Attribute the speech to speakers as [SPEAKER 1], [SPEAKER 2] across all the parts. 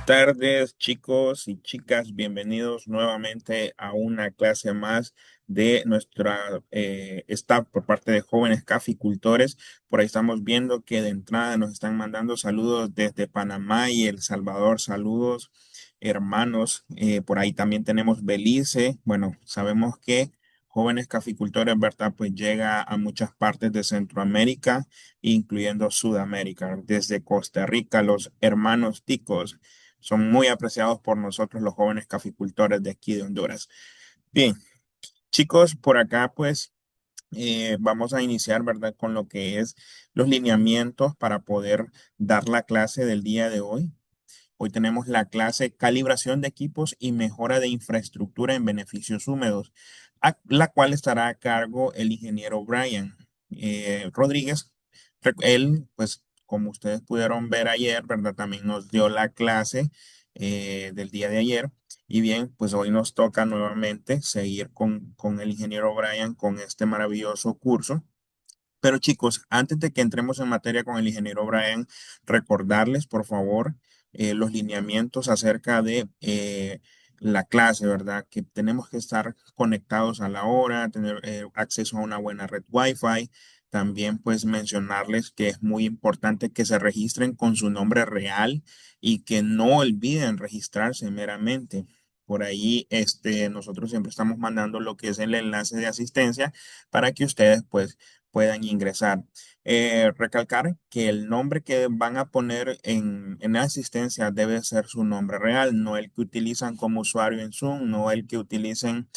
[SPEAKER 1] Tardes, chicos y chicas, bienvenidos nuevamente a una clase más de nuestra staff por parte de jóvenes caficultores. Por ahí estamos viendo que de entrada nos están mandando saludos desde Panamá y El Salvador. Saludos, hermanos. Por ahí también tenemos Belice. Bueno, sabemos que jóvenes caficultores, ¿verdad? Pues llega a muchas partes de Centroamérica, incluyendo Sudamérica. Desde Costa Rica, los hermanos ticos son muy apreciados por nosotros los jóvenes caficultores de aquí de Honduras. Bien, chicos, por acá pues vamos a iniciar, ¿verdad? Con lo que es los lineamientos para poder dar la clase del día de hoy. Hoy tenemos la clase calibración de equipos y mejora de infraestructura en beneficios húmedos, la cual estará a cargo el ingeniero Brian Rodríguez. Él, pues, como ustedes pudieron ver ayer, ¿verdad? También nos dio la clase del día de ayer. Y bien, pues hoy nos toca nuevamente seguir con el ingeniero Brian con este maravilloso curso. Pero chicos, antes de que entremos en materia con el ingeniero Brian, recordarles, por favor, los lineamientos acerca de la clase, ¿verdad? Que tenemos que estar conectados a la hora, tener acceso a una buena red Wi-Fi. También, pues, mencionarles que es muy importante que se registren con su nombre real y que no olviden registrarse meramente. Por ahí, nosotros siempre estamos mandando lo que es el enlace de asistencia para que ustedes, pues, puedan ingresar. Recalcar que el nombre que van a poner en la asistencia debe ser su nombre real, no el que utilizan como usuario en Zoom, no el que utilicen,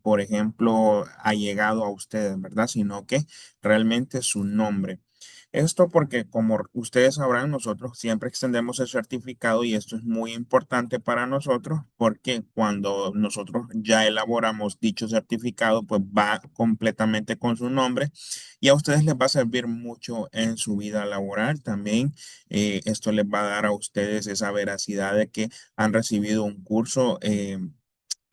[SPEAKER 1] por ejemplo, ha llegado a ustedes, ¿verdad? Sino que realmente su nombre. Esto porque, como ustedes sabrán, nosotros siempre extendemos el certificado y esto es muy importante para nosotros porque cuando nosotros ya elaboramos dicho certificado, pues va completamente con su nombre y a ustedes les va a servir mucho en su vida laboral. También esto les va a dar a ustedes esa veracidad de que han recibido un curso.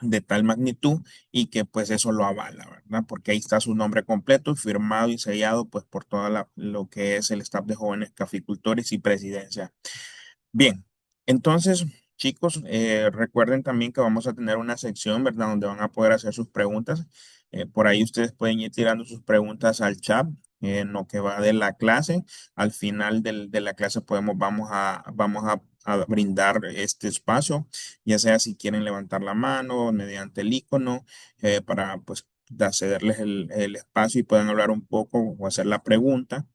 [SPEAKER 1] De tal magnitud y que pues eso lo avala, ¿verdad? Porque ahí está su nombre completo, firmado y sellado pues por toda lo que es el staff de jóvenes caficultores y presidencia. Bien, entonces, chicos, recuerden también que vamos a tener una sección, ¿verdad? Donde van a poder hacer sus preguntas. Por ahí ustedes pueden ir tirando sus preguntas al chat en lo que va de la clase. Al final de la clase vamos a brindar este espacio, ya sea si quieren levantar la mano mediante el icono para pues cederles el espacio y puedan hablar un poco o hacer la pregunta.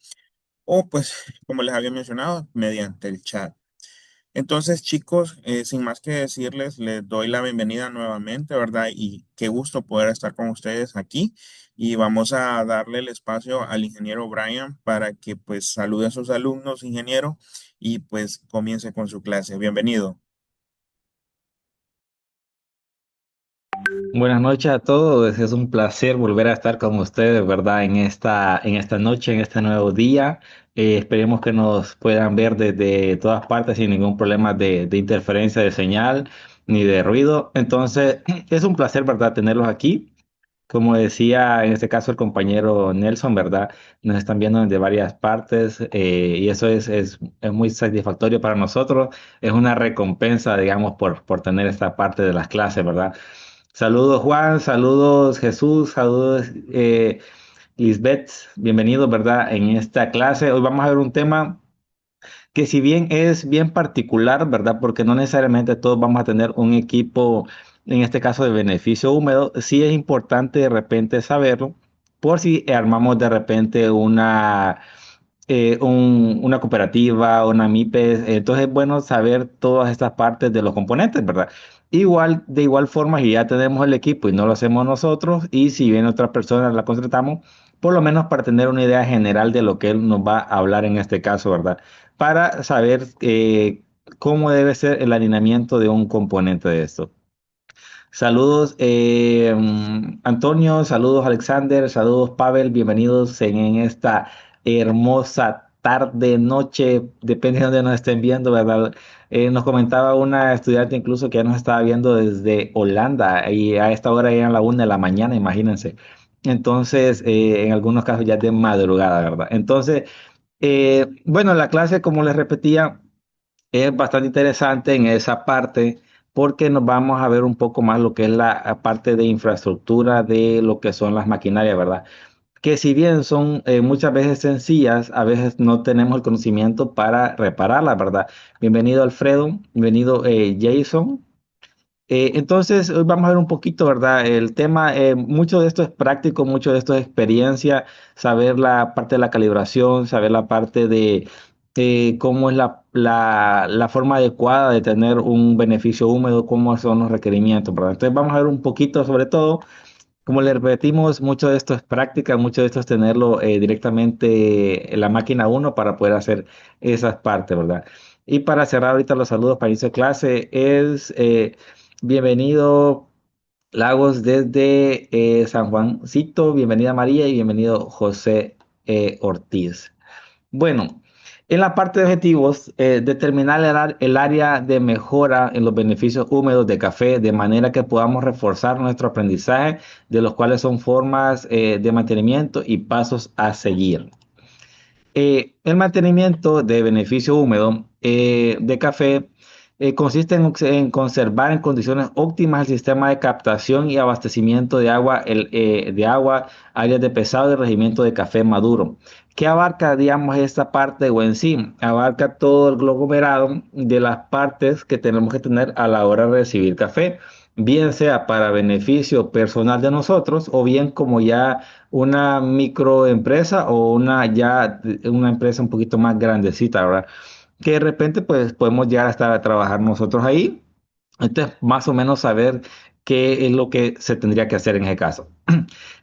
[SPEAKER 1] O pues, como les había mencionado, mediante el chat. Entonces, chicos, sin más que decirles, les doy la bienvenida nuevamente, ¿verdad? Y qué gusto poder estar con ustedes aquí. Y vamos a darle el espacio al ingeniero Brian para que pues salude a sus alumnos, ingeniero, y pues comience con su clase. Bienvenido.
[SPEAKER 2] Buenas noches a todos, es un placer volver a estar con ustedes, ¿verdad? En esta noche, en este nuevo día. Esperemos que nos puedan ver desde todas partes sin ningún problema de interferencia de señal ni de ruido. Entonces, es un placer, ¿verdad? Tenerlos aquí. Como decía en este caso el compañero Nelson, ¿verdad? Nos están viendo desde varias partes y eso es muy satisfactorio para nosotros. Es una recompensa, digamos, por tener esta parte de las clases, ¿verdad? Saludos Juan, saludos Jesús, saludos Lisbeth, bienvenidos, ¿verdad? En esta clase hoy vamos a ver un tema que si bien es bien particular, ¿verdad? Porque no necesariamente todos vamos a tener un equipo, en este caso de beneficio húmedo, sí es importante de repente saberlo, por si armamos de repente una cooperativa, una MIPES, entonces es bueno saber todas estas partes de los componentes, ¿verdad? De igual forma, si ya tenemos el equipo y no lo hacemos nosotros, y si viene otra persona, la contratamos, por lo menos para tener una idea general de lo que él nos va a hablar en este caso, ¿verdad? Para saber cómo debe ser el alineamiento de un componente de esto. Saludos Antonio, saludos Alexander, saludos Pavel, bienvenidos en esta hermosa tarde, noche, depende de dónde nos estén viendo, ¿verdad? Nos comentaba una estudiante incluso que ya nos estaba viendo desde Holanda y a esta hora eran la 1 de la mañana, imagínense. Entonces, en algunos casos ya es de madrugada, ¿verdad? Entonces, bueno, la clase, como les repetía, Es bastante interesante en esa parte porque nos vamos a ver un poco más lo que es la parte de infraestructura de lo que son las maquinarias, ¿verdad? Que si bien son muchas veces sencillas, a veces no tenemos el conocimiento para repararlas, ¿verdad? Bienvenido Alfredo, bienvenido Jason. Entonces, hoy vamos a ver un poquito, ¿verdad? El tema, mucho de esto es práctico, mucho de esto es experiencia, saber la parte de la calibración, saber la parte de cómo es la forma adecuada de tener un beneficio húmedo, cómo son los requerimientos, ¿verdad? Entonces, vamos a ver un poquito sobre todo. Como le repetimos, mucho de esto es práctica, mucho de esto es tenerlo directamente en la máquina uno para poder hacer esas partes, ¿verdad? Y para cerrar ahorita los saludos para inicio de clase es bienvenido Lagos desde San Juancito, bienvenida María y bienvenido José Ortiz. Bueno, en la parte de objetivos, determinar el área de mejora en los beneficios húmedos de café de manera que podamos reforzar nuestro aprendizaje, de los cuales son formas de mantenimiento y pasos a seguir. El mantenimiento de beneficio húmedo de café consiste en conservar en condiciones óptimas el sistema de captación y abastecimiento de agua, áreas de pesado y regimiento de café maduro. ¿Qué abarca, digamos, esta parte o en sí? Abarca todo el aglomerado de las partes que tenemos que tener a la hora de recibir café, bien sea para beneficio personal de nosotros o bien como ya una microempresa o una empresa un poquito más grandecita, ¿verdad? Que de repente pues podemos llegar hasta a trabajar nosotros ahí. Entonces, más o menos saber qué es lo que se tendría que hacer en ese caso.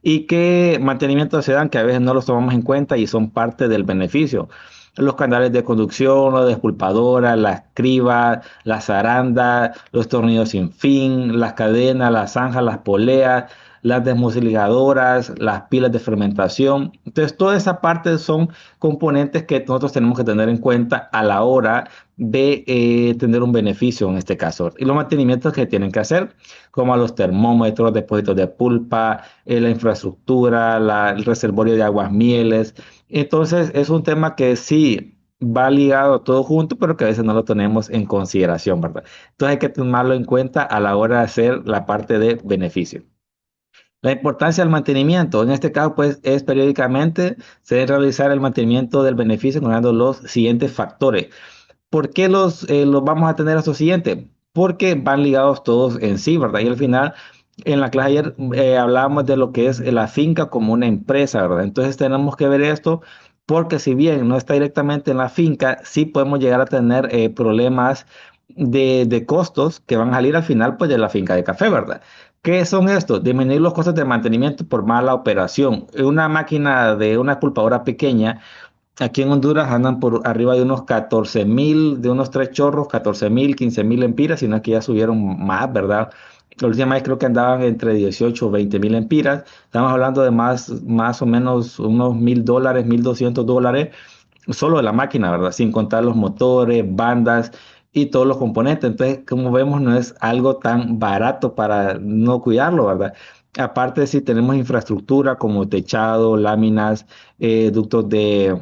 [SPEAKER 2] Y qué mantenimiento se dan, que a veces no los tomamos en cuenta y son parte del beneficio. Los canales de conducción, la desculpadora, las cribas, la zaranda, los tornillos sin fin, las cadenas, las zanjas, las poleas, las desmusligadoras, las pilas de fermentación. Entonces, toda esa parte son componentes que nosotros tenemos que tener en cuenta a la hora de tener un beneficio en este caso. Y los mantenimientos que tienen que hacer, como a los termómetros, depósitos de pulpa, la infraestructura, el reservorio de aguas mieles. Entonces, es un tema que sí va ligado todo junto, pero que a veces no lo tenemos en consideración, ¿verdad? Entonces hay que tomarlo en cuenta a la hora de hacer la parte de beneficio. La importancia del mantenimiento, en este caso, pues, es periódicamente se debe realizar el mantenimiento del beneficio considerando los siguientes factores. ¿Por qué los vamos a tener estos siguientes? Porque van ligados todos en sí, ¿verdad? Y al final, en la clase ayer hablábamos de lo que es la finca como una empresa, ¿verdad? Entonces tenemos que ver esto porque si bien no está directamente en la finca, sí podemos llegar a tener problemas de costos que van a salir al final pues de la finca de café, ¿verdad? ¿Qué son estos? Disminuir los costos de mantenimiento por mala operación. Una máquina de una pulpadora pequeña aquí en Honduras andan por arriba de unos 14,000, de unos tres chorros, 14,000, 15,000 empiras, sino que ya subieron más, ¿verdad? La última vez creo que andaban entre 18 o 20,000 empiras. Estamos hablando de más o menos unos $1,000, $1,200 solo de la máquina, ¿verdad? Sin contar los motores, bandas y todos los componentes. Entonces, como vemos, no es algo tan barato para no cuidarlo, ¿verdad? Aparte, si tenemos infraestructura como techado, láminas, ductos de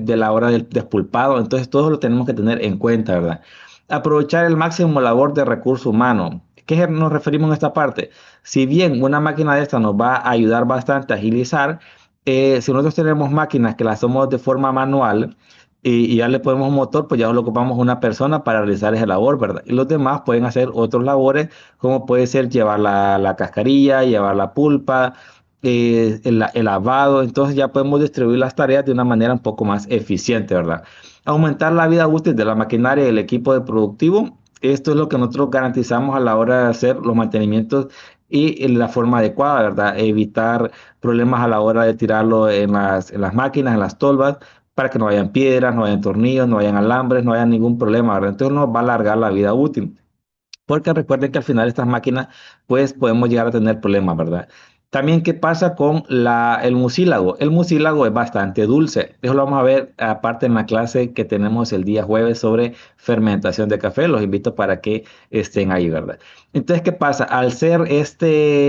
[SPEAKER 2] la hora del despulpado. Entonces, todo lo tenemos que tener en cuenta, ¿verdad? Aprovechar el máximo labor de recurso humano. ¿Qué nos referimos en esta parte? Si bien una máquina de esta nos va a ayudar bastante a agilizar, si nosotros tenemos máquinas que las hacemos de forma manual y ya le ponemos un motor, pues ya lo ocupamos una persona para realizar esa labor, ¿verdad? Y los demás pueden hacer otras labores, como puede ser llevar la cascarilla, llevar la pulpa, el lavado, entonces ya podemos distribuir las tareas de una manera un poco más eficiente, ¿verdad? Aumentar la vida útil de la maquinaria y el equipo de productivo. Esto es lo que nosotros garantizamos a la hora de hacer los mantenimientos y en la forma adecuada, ¿verdad? Evitar problemas a la hora de tirarlo en las máquinas, en las tolvas, para que no vayan piedras, no vayan tornillos, no vayan alambres, no haya ningún problema, ¿verdad? Entonces nos va a alargar la vida útil. Porque recuerden que al final estas máquinas, pues podemos llegar a tener problemas, ¿verdad? También, ¿qué pasa con el mucílago? El mucílago es bastante dulce. Eso lo vamos a ver aparte en la clase que tenemos el día jueves sobre fermentación de café. Los invito para que estén ahí, ¿verdad? Entonces, ¿qué pasa? Al ser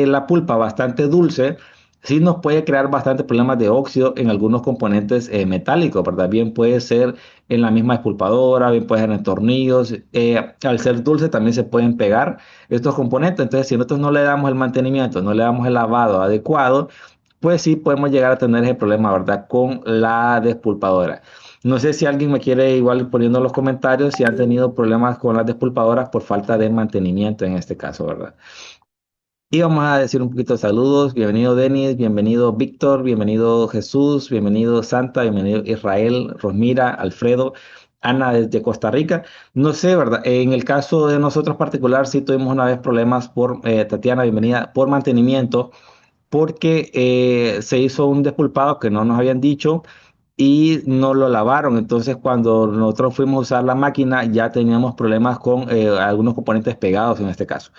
[SPEAKER 2] la pulpa bastante dulce, sí nos puede crear bastante problemas de óxido en algunos componentes metálicos, ¿verdad? Bien puede ser en la misma expulpadora, bien puede ser en tornillos. Al ser dulce también se pueden pegar estos componentes. Entonces, si nosotros no le damos el mantenimiento, no le damos el lavado adecuado, pues sí podemos llegar a tener ese problema, ¿verdad? Con la despulpadora. No sé si alguien me quiere igual ir poniendo en los comentarios si han tenido problemas con las despulpadoras por falta de mantenimiento en este caso, ¿verdad? Y vamos a decir un poquito de saludos. Bienvenido Denis, bienvenido Víctor, bienvenido Jesús, bienvenido Santa, bienvenido Israel, Rosmira, Alfredo, Ana desde Costa Rica. No sé, ¿verdad? En el caso de nosotros particular, sí tuvimos una vez problemas por, Tatiana, bienvenida, por mantenimiento, porque se hizo un despulpado que no nos habían dicho y no lo lavaron. Entonces, cuando nosotros fuimos a usar la máquina, ya teníamos problemas con algunos componentes pegados en este caso.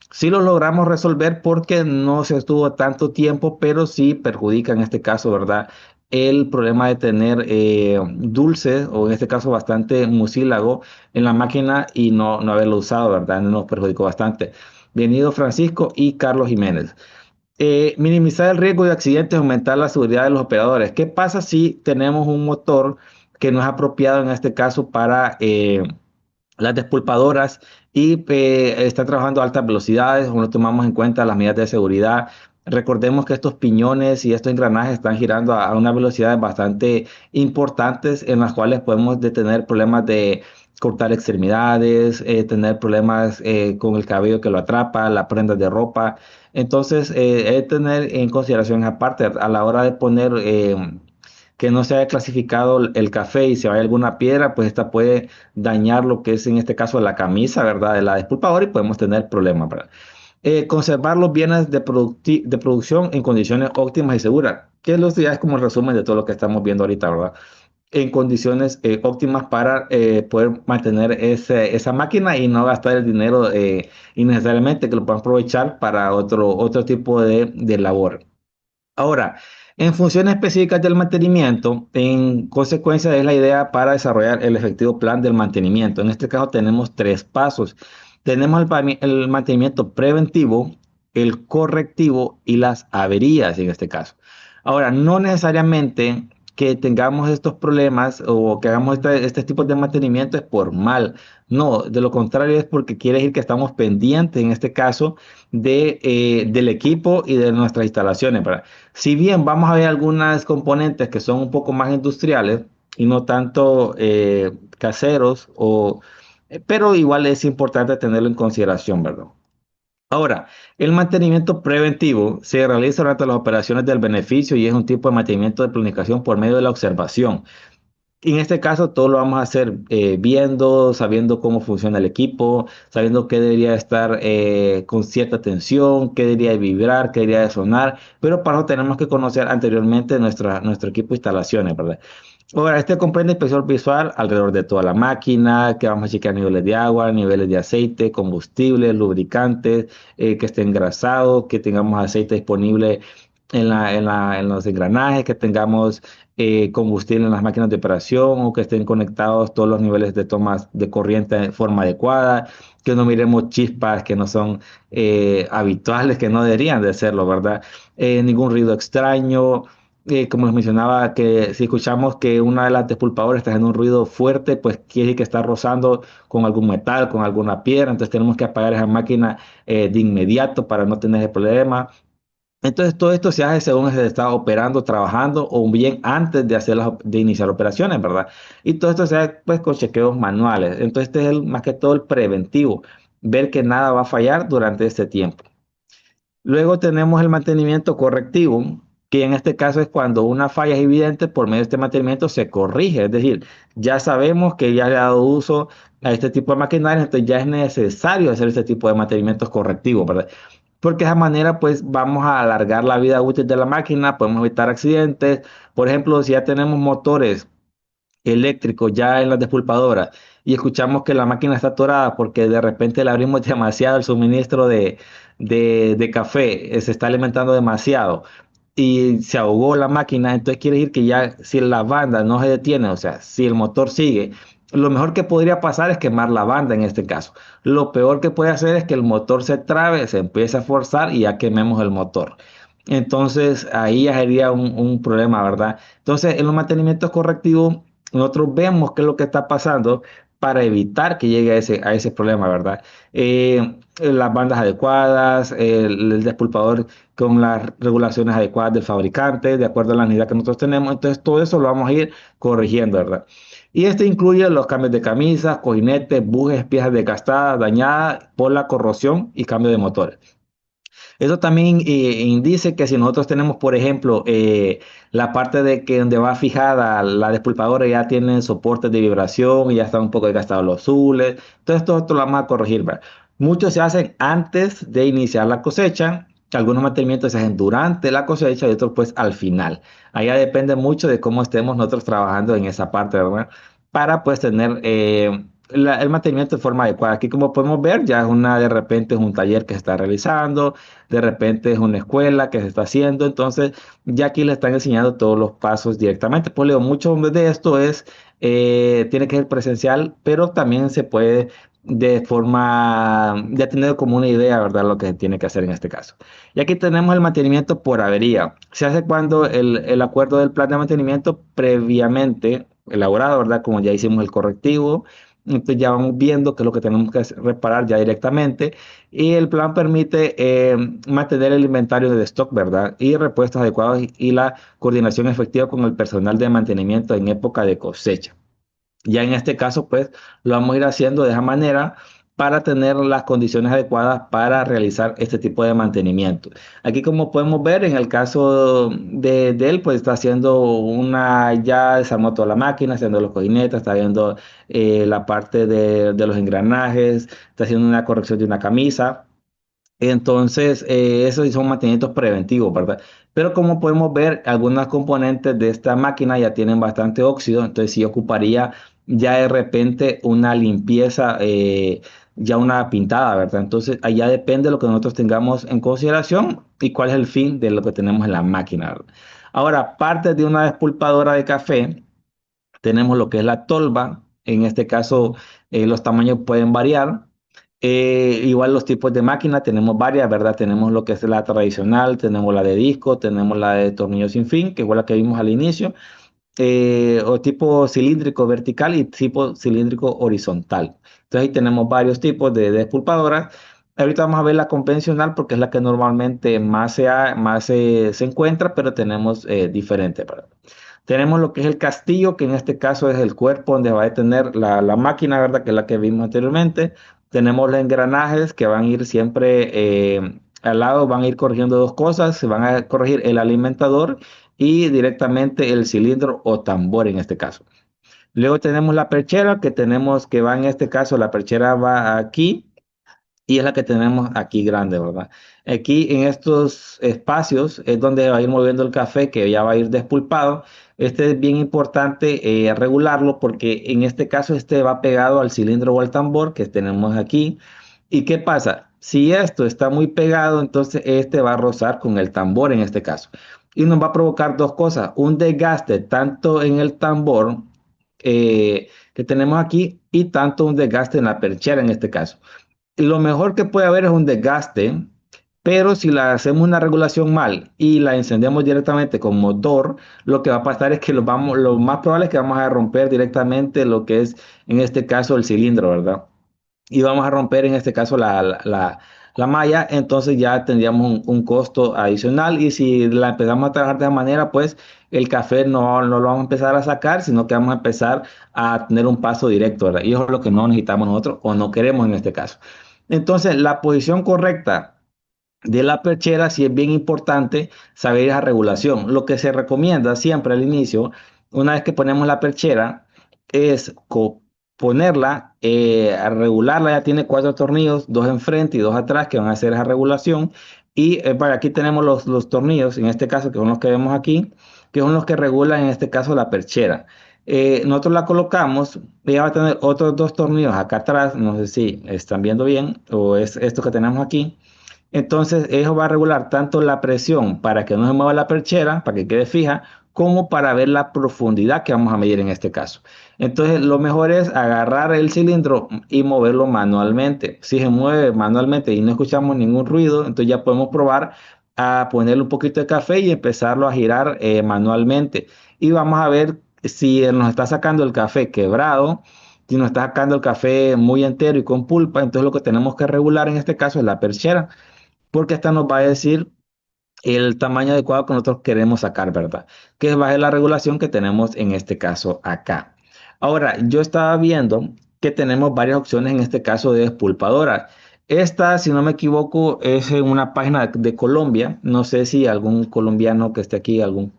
[SPEAKER 2] Sí lo logramos resolver porque no se estuvo tanto tiempo, pero sí perjudica en este caso, ¿verdad? El problema de tener dulce, o en este caso bastante mucílago, en la máquina y no haberlo usado, ¿verdad? Nos perjudicó bastante. Bienvenido Francisco y Carlos Jiménez. Minimizar el riesgo de accidentes, aumentar la seguridad de los operadores. ¿Qué pasa si tenemos un motor que no es apropiado en este caso para las despulpadoras y está trabajando a altas velocidades o no tomamos en cuenta las medidas de seguridad? Recordemos que estos piñones y estos engranajes están girando a unas velocidades bastante importantes en las cuales podemos detener problemas de cortar extremidades, tener problemas con el cabello que lo atrapa, las prendas de ropa. Entonces, hay que tener en consideración aparte a la hora de poner que no se haya clasificado el café y si hay alguna piedra, pues esta puede dañar lo que es en este caso la camisa, ¿verdad? De la despulpadora y podemos tener problemas, ¿verdad? Conservar los bienes de producción en condiciones óptimas y seguras. Que ya es como el resumen de todo lo que estamos viendo ahorita, ¿verdad? En condiciones óptimas para poder mantener esa máquina y no gastar el dinero innecesariamente, que lo puedan aprovechar para otro tipo de labor. Ahora, en funciones específicas del mantenimiento, en consecuencia es la idea para desarrollar el efectivo plan del mantenimiento. En este caso tenemos tres pasos. Tenemos el mantenimiento preventivo, el correctivo y las averías en este caso. Ahora, no necesariamente que tengamos estos problemas o que hagamos este tipo de mantenimiento es por mal. No, de lo contrario es porque quiere decir que estamos pendientes en este caso del equipo y de nuestras instalaciones, ¿verdad? Si bien vamos a ver algunas componentes que son un poco más industriales y no tanto caseros, pero igual es importante tenerlo en consideración, ¿verdad? Ahora, el mantenimiento preventivo se realiza durante las operaciones del beneficio y es un tipo de mantenimiento de planificación por medio de la observación. En este caso, todo lo vamos a hacer viendo, sabiendo cómo funciona el equipo, sabiendo qué debería estar con cierta tensión, qué debería de vibrar, qué debería de sonar, pero para eso tenemos que conocer anteriormente nuestro equipo de instalaciones, ¿verdad? Ahora, este comprende inspección visual alrededor de toda la máquina, que vamos a chequear niveles de agua, niveles de aceite, combustible, lubricantes, que esté engrasado, que tengamos aceite disponible en los engranajes, que tengamos combustible en las máquinas de operación o que estén conectados todos los niveles de tomas de corriente de forma adecuada, que no miremos chispas que no son habituales, que no deberían de serlo, ¿verdad? Ningún ruido extraño. Como les mencionaba, que si escuchamos que una de las despulpadoras está haciendo un ruido fuerte, pues quiere decir que está rozando con algún metal, con alguna piedra, entonces tenemos que apagar esa máquina de inmediato para no tener ese problema. Entonces, todo esto se hace según se está operando, trabajando o bien antes de de iniciar operaciones, ¿verdad? Y todo esto se hace pues con chequeos manuales. Entonces, este es más que todo el preventivo, ver que nada va a fallar durante este tiempo. Luego tenemos el mantenimiento correctivo, que en este caso es cuando una falla es evidente, por medio de este mantenimiento se corrige. Es decir, ya sabemos que ya le ha dado uso a este tipo de maquinaria, entonces ya es necesario hacer este tipo de mantenimientos correctivos, ¿verdad? Porque de esa manera, pues vamos a alargar la vida útil de la máquina, podemos evitar accidentes. Por ejemplo, si ya tenemos motores eléctrico ya en las despulpadoras y escuchamos que la máquina está atorada porque de repente le abrimos demasiado el suministro de café, se está alimentando demasiado y se ahogó la máquina, entonces quiere decir que ya si la banda no se detiene, o sea, si el motor sigue, lo mejor que podría pasar es quemar la banda en este caso. Lo peor que puede hacer es que el motor se trabe, se empiece a forzar y ya quememos el motor. entonces ahí ya sería un problema, ¿verdad? Entonces, en los mantenimientos correctivos, nosotros vemos qué es lo que está pasando para evitar que llegue a ese problema, ¿verdad? Las bandas adecuadas, el despulpador con las regulaciones adecuadas del fabricante, de acuerdo a la unidad que nosotros tenemos. Entonces, todo eso lo vamos a ir corrigiendo, ¿verdad? Y este incluye los cambios de camisas, cojinetes, bujes, piezas desgastadas, dañadas por la corrosión y cambio de motores. Eso también indice que si nosotros tenemos, por ejemplo, la parte de que donde va fijada la despulpadora ya tiene soportes de vibración y ya están un poco desgastados los zules, entonces todo esto lo vamos a corregir, ¿verdad? Muchos se hacen antes de iniciar la cosecha, algunos mantenimientos se hacen durante la cosecha y otros pues al final. Allá depende mucho de cómo estemos nosotros trabajando en esa parte, ¿verdad? Para pues tener el mantenimiento de forma adecuada. Aquí como podemos ver, ya es de repente es un taller que se está realizando, de repente es una escuela que se está haciendo, entonces ya aquí le están enseñando todos los pasos directamente. Pues Leo, mucho de esto tiene que ser presencial, pero también se puede de forma, ya tener como una idea, ¿verdad? Lo que se tiene que hacer en este caso. Y aquí tenemos el mantenimiento por avería. Se hace cuando el acuerdo del plan de mantenimiento previamente elaborado, ¿verdad? Como ya hicimos el correctivo, entonces ya vamos viendo qué es lo que tenemos que reparar ya directamente y el plan permite mantener el inventario de stock, ¿verdad? Y repuestos adecuados y la coordinación efectiva con el personal de mantenimiento en época de cosecha. Ya en este caso, pues lo vamos a ir haciendo de esa manera para tener las condiciones adecuadas para realizar este tipo de mantenimiento. Aquí como podemos ver, en el caso de él, pues está haciendo ya desarmó toda la máquina, haciendo los cojinetes, está viendo la parte de los engranajes, está haciendo una corrección de una camisa. Entonces, esos sí son mantenimientos preventivos, ¿verdad? Pero como podemos ver, algunas componentes de esta máquina ya tienen bastante óxido, entonces sí ocuparía ya de repente una limpieza, ya una pintada, ¿verdad? Entonces, allá depende de lo que nosotros tengamos en consideración y cuál es el fin de lo que tenemos en la máquina, ¿verdad? Ahora, parte de una despulpadora de café, tenemos lo que es la tolva. En este caso, los tamaños pueden variar. Igual los tipos de máquina, tenemos varias, ¿verdad? Tenemos lo que es la tradicional, tenemos la de disco, tenemos la de tornillo sin fin, que fue la que vimos al inicio, o tipo cilíndrico vertical y tipo cilíndrico horizontal. Entonces ahí tenemos varios tipos de despulpadoras. Ahorita vamos a ver la convencional porque es la que normalmente se encuentra, pero tenemos diferentes, ¿verdad? Tenemos lo que es el castillo, que en este caso es el cuerpo donde va a tener la máquina, ¿verdad? Que es la que vimos anteriormente. Tenemos los engranajes que van a ir siempre al lado, van a ir corrigiendo dos cosas. Se van a corregir el alimentador y directamente el cilindro o tambor en este caso. Luego tenemos la perchera que va en este caso, la perchera va aquí y es la que tenemos aquí grande, ¿verdad? Aquí en estos espacios es donde va a ir moviendo el café que ya va a ir despulpado. Este es bien importante regularlo porque en este caso este va pegado al cilindro o al tambor que tenemos aquí. ¿Y qué pasa? Si esto está muy pegado, entonces este va a rozar con el tambor en este caso. Y nos va a provocar dos cosas, un desgaste tanto en el tambor que tenemos aquí y tanto un desgaste en la perchera en este caso. Lo mejor que puede haber es un desgaste, pero si la hacemos una regulación mal y la encendemos directamente con motor, lo que va a pasar es que lo más probable es que vamos a romper directamente lo que es en este caso el cilindro, ¿verdad? Y vamos a romper en este caso la malla, entonces ya tendríamos un costo adicional y si la empezamos a trabajar de esa manera, pues el café no lo vamos a empezar a sacar, sino que vamos a empezar a tener un paso directo, ¿verdad? Y eso es lo que no necesitamos nosotros o no queremos en este caso. Entonces, la posición correcta de la perchera sí es bien importante saber esa regulación. Lo que se recomienda siempre al inicio, una vez que ponemos la perchera, es ponerla, a regularla, ya tiene cuatro tornillos, dos enfrente y dos atrás que van a hacer esa regulación. Y aquí tenemos los tornillos, en este caso, que son los que vemos aquí, que son los que regulan en este caso la perchera. Nosotros la colocamos, ella va a tener otros dos tornillos acá atrás, no sé si están viendo bien, o es esto que tenemos aquí. Entonces, eso va a regular tanto la presión para que no se mueva la perchera, para que quede fija, como para ver la profundidad que vamos a medir en este caso. Entonces, lo mejor es agarrar el cilindro y moverlo manualmente. Si se mueve manualmente y no escuchamos ningún ruido, entonces ya podemos probar a ponerle un poquito de café y empezarlo a girar manualmente. Y vamos a ver si nos está sacando el café quebrado, si nos está sacando el café muy entero y con pulpa. Entonces lo que tenemos que regular en este caso es la perchera, porque esta nos va a decir el tamaño adecuado que nosotros queremos sacar, ¿verdad? Que es bajo la regulación que tenemos en este caso acá. Ahora, yo estaba viendo que tenemos varias opciones en este caso de despulpadora. Esta, si no me equivoco, es en una página de Colombia. No sé si algún colombiano que esté aquí, algún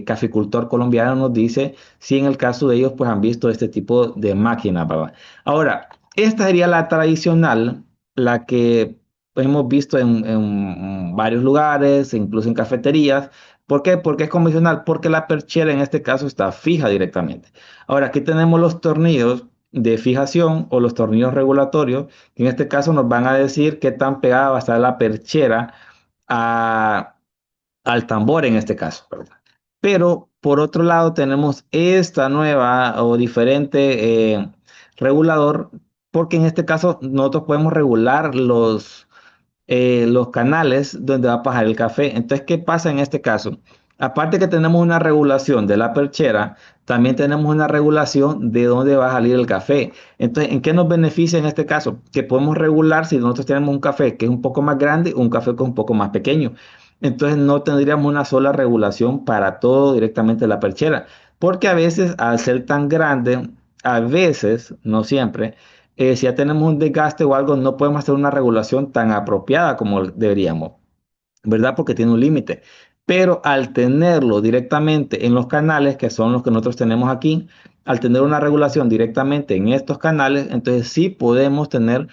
[SPEAKER 2] caficultor colombiano nos dice si en el caso de ellos pues han visto este tipo de máquina, ¿verdad? Ahora, esta sería la tradicional, la que hemos visto en varios lugares, incluso en cafeterías. ¿Por qué? Porque es convencional, porque la perchera en este caso está fija directamente. Ahora, aquí tenemos los tornillos de fijación o los tornillos regulatorios, que en este caso nos van a decir qué tan pegada va a estar la perchera a- al tambor en este caso, ¿verdad? Pero por otro lado tenemos esta nueva o diferente regulador, porque en este caso nosotros podemos regular los canales donde va a pasar el café. Entonces, ¿qué pasa en este caso? Aparte que tenemos una regulación de la perchera, también tenemos una regulación de dónde va a salir el café. Entonces, ¿en qué nos beneficia en este caso? Que podemos regular si nosotros tenemos un café que es un poco más grande o un café que es un poco más pequeño. Entonces, no tendríamos una sola regulación para todo directamente de la perchera. Porque a veces, al ser tan grande, a veces, no siempre, si ya tenemos un desgaste o algo, no podemos hacer una regulación tan apropiada como deberíamos, ¿verdad? Porque tiene un límite. Pero al tenerlo directamente en los canales, que son los que nosotros tenemos aquí, al tener una regulación directamente en estos canales, entonces sí podemos tener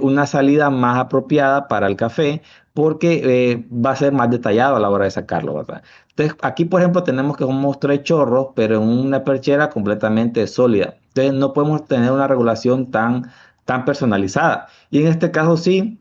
[SPEAKER 2] una salida más apropiada para el café, porque va a ser más detallado a la hora de sacarlo, ¿verdad? Entonces, aquí, por ejemplo, tenemos que somos tres chorros, pero en una perchera completamente sólida. Entonces, no podemos tener una regulación tan personalizada. Y en este caso sí.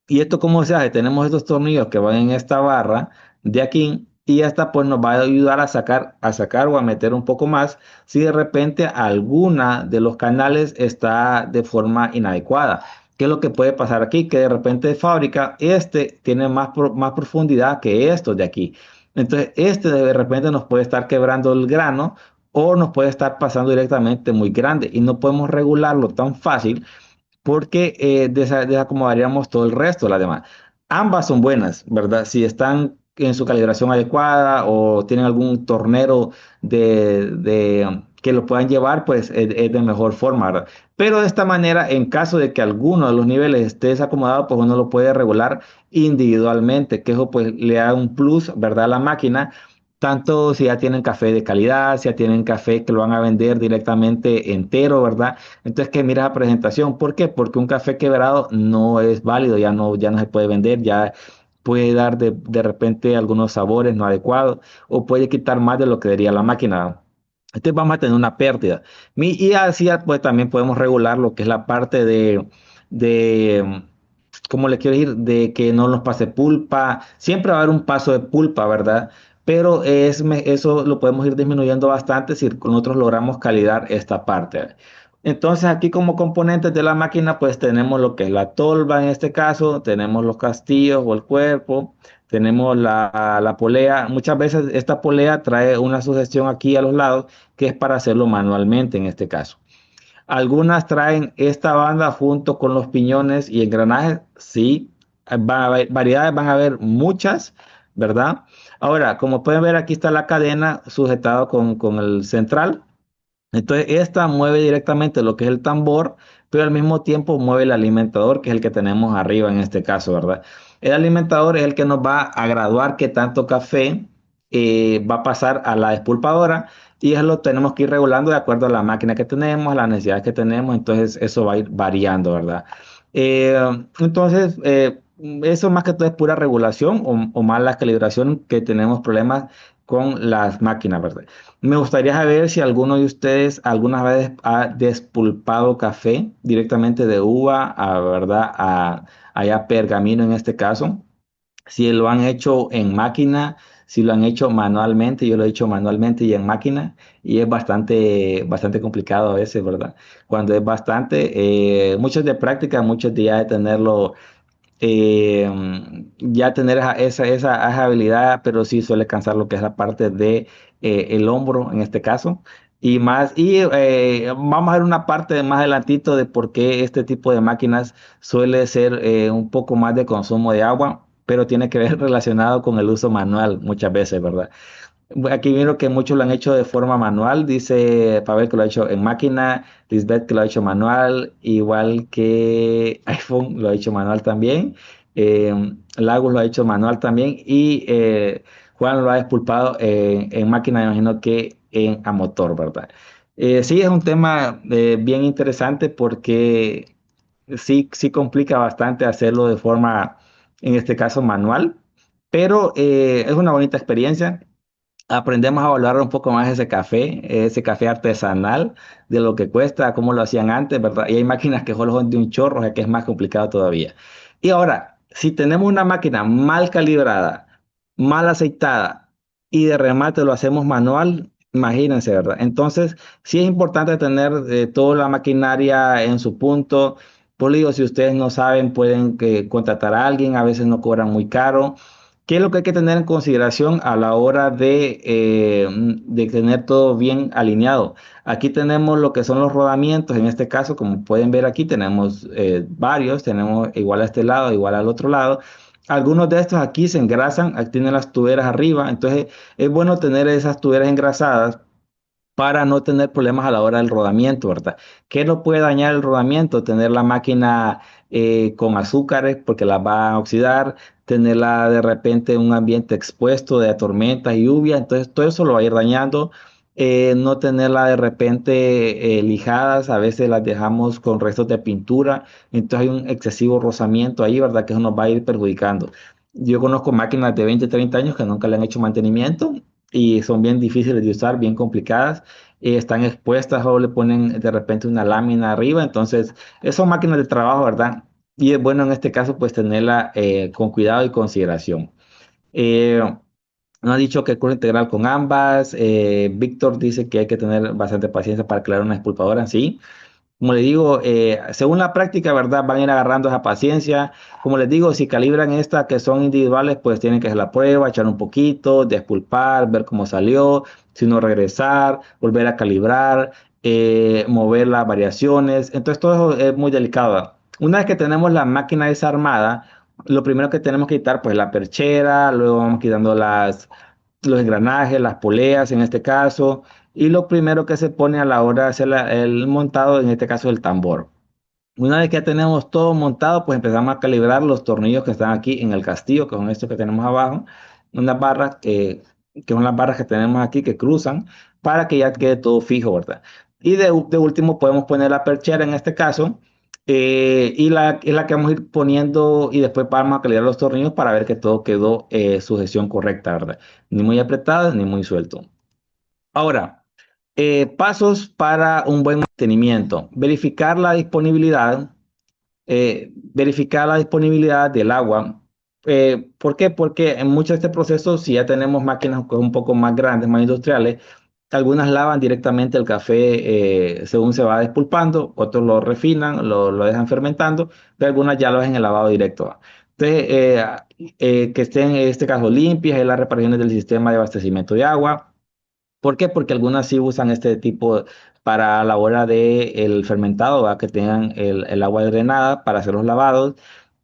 [SPEAKER 2] ¿Y esto cómo se hace? Tenemos estos tornillos que van en esta barra de aquí y esta pues nos va a ayudar a sacar o a meter un poco más si de repente alguna de los canales está de forma inadecuada. ¿Qué es lo que puede pasar aquí? Que de repente de fábrica este tiene más profundidad que estos de aquí. Entonces este de repente nos puede estar quebrando el grano o nos puede estar pasando directamente muy grande y no podemos regularlo tan fácil porque desacomodaríamos todo el resto de las demás. Ambas son buenas, ¿verdad? Si están en su calibración adecuada o tienen algún tornero que lo puedan llevar, pues es de mejor forma, ¿verdad? Pero de esta manera, en caso de que alguno de los niveles esté desacomodado, pues uno lo puede regular individualmente, que eso pues le da un plus, ¿verdad? A la máquina. Tanto si ya tienen café de calidad, si ya tienen café que lo van a vender directamente entero, ¿verdad? Entonces, que mira la presentación. ¿Por qué? Porque un café quebrado no es válido, ya no se puede vender, ya puede dar de repente algunos sabores no adecuados o puede quitar más de lo que daría la máquina. Entonces vamos a tener una pérdida. Y así pues también podemos regular lo que es la parte de ¿cómo le quiero decir? De que no nos pase pulpa. Siempre va a haber un paso de pulpa, ¿verdad? Pero eso lo podemos ir disminuyendo bastante si nosotros logramos calidar esta parte. Entonces aquí como componentes de la máquina pues tenemos lo que es la tolva en este caso, tenemos los castillos o el cuerpo, tenemos la polea. Muchas veces esta polea trae una sujeción aquí a los lados que es para hacerlo manualmente en este caso. Algunas traen esta banda junto con los piñones y engranajes. Sí, variedades van a haber muchas, ¿verdad? Ahora, como pueden ver, aquí está la cadena sujetada con el central. Entonces, esta mueve directamente lo que es el tambor, pero al mismo tiempo mueve el alimentador, que es el que tenemos arriba en este caso, ¿verdad? El alimentador es el que nos va a graduar qué tanto café va a pasar a la despulpadora y eso lo tenemos que ir regulando de acuerdo a la máquina que tenemos, a las necesidades que tenemos, entonces eso va a ir variando, ¿verdad? Eh, entonces, eso más que todo es pura regulación o más la calibración que tenemos problemas con las máquinas, ¿verdad? Me gustaría saber si alguno de ustedes alguna vez ha despulpado café directamente de uva a, ¿verdad? A pergamino en este caso. Si lo han hecho en máquina, si lo han hecho manualmente, yo lo he hecho manualmente y en máquina, y es bastante complicado a veces, ¿verdad? Cuando es bastante, muchos de práctica, muchos días de tenerlo ya tener esa habilidad, pero sí suele cansar lo que es la parte de el hombro en este caso. Y más, vamos a ver una parte más adelantito de por qué este tipo de máquinas suele ser un poco más de consumo de agua, pero tiene que ver relacionado con el uso manual muchas veces, ¿verdad? Aquí vieron que muchos lo han hecho de forma manual, dice Pavel que lo ha hecho en máquina, Lisbeth que lo ha hecho manual, igual que iPhone lo ha hecho manual también, Lagos lo ha hecho manual también y Juan lo ha expulpado en máquina, me imagino que a motor, ¿verdad? Sí, es un tema bien interesante porque sí complica bastante hacerlo de forma, en este caso, manual, pero es una bonita experiencia. Aprendemos a valorar un poco más ese café artesanal, de lo que cuesta, cómo lo hacían antes, ¿verdad? Y hay máquinas que solo son de un chorro, o sea que es más complicado todavía. Y ahora, si tenemos una máquina mal calibrada, mal aceitada y de remate lo hacemos manual, imagínense, ¿verdad? Entonces, sí es importante tener toda la maquinaria en su punto. Por lo digo, si ustedes no saben, pueden contratar a alguien, a veces no cobran muy caro. ¿Qué es lo que hay que tener en consideración a la hora de tener todo bien alineado? Aquí tenemos lo que son los rodamientos. En este caso, como pueden ver aquí, tenemos varios. Tenemos igual a este lado, igual al otro lado. Algunos de estos aquí se engrasan, aquí tienen las tuberas arriba. Entonces, es bueno tener esas tuberas engrasadas para no tener problemas a la hora del rodamiento, ¿verdad? ¿Qué no puede dañar el rodamiento? Tener la máquina con azúcares porque las va a oxidar, tenerla de repente en un ambiente expuesto de tormentas y lluvia, entonces todo eso lo va a ir dañando. No tenerla de repente lijadas, a veces las dejamos con restos de pintura, entonces hay un excesivo rozamiento ahí, ¿verdad? Que eso nos va a ir perjudicando. Yo conozco máquinas de 20, 30 años que nunca le han hecho mantenimiento y son bien difíciles de usar, bien complicadas, están expuestas o le ponen de repente una lámina arriba, entonces son máquinas de trabajo, ¿verdad? Y es bueno en este caso pues tenerla con cuidado y consideración. Eh, Nos ha dicho que el curso integral con ambas, Víctor dice que hay que tener bastante paciencia para crear una expulpadora, sí. Como les digo, según la práctica, ¿verdad? Van a ir agarrando esa paciencia. Como les digo, si calibran estas que son individuales, pues tienen que hacer la prueba, echar un poquito, despulpar, ver cómo salió, si no regresar, volver a calibrar, mover las variaciones. Entonces todo eso es muy delicado. Una vez que tenemos la máquina desarmada, lo primero que tenemos que quitar, pues la perchera, luego vamos quitando los engranajes, las poleas en este caso y lo primero que se pone a la hora de hacer el montado, en este caso el tambor. Una vez que ya tenemos todo montado, pues empezamos a calibrar los tornillos que están aquí en el castillo, que son estos que tenemos abajo, unas barras que son las barras que tenemos aquí que cruzan para que ya quede todo fijo, ¿verdad? Y de último podemos poner la perchera en este caso, y la que vamos a ir poniendo y después vamos a calibrar los tornillos para ver que todo quedó sujeción correcta, ¿verdad? Ni muy apretado ni muy suelto. Ahora, pasos para un buen mantenimiento. Verificar la disponibilidad del agua. ¿Por qué? Porque en muchos de este proceso, si ya tenemos máquinas un poco más grandes, más industriales, algunas lavan directamente el café según se va despulpando, otros lo refinan, lo dejan fermentando, pero algunas ya lo hacen en el lavado directo. Entonces, que estén en este caso limpias, y las reparaciones del sistema de abastecimiento de agua. ¿Por qué? Porque algunas sí usan este tipo para la hora del fermentado, ¿verdad? Que tengan el agua drenada para hacer los lavados,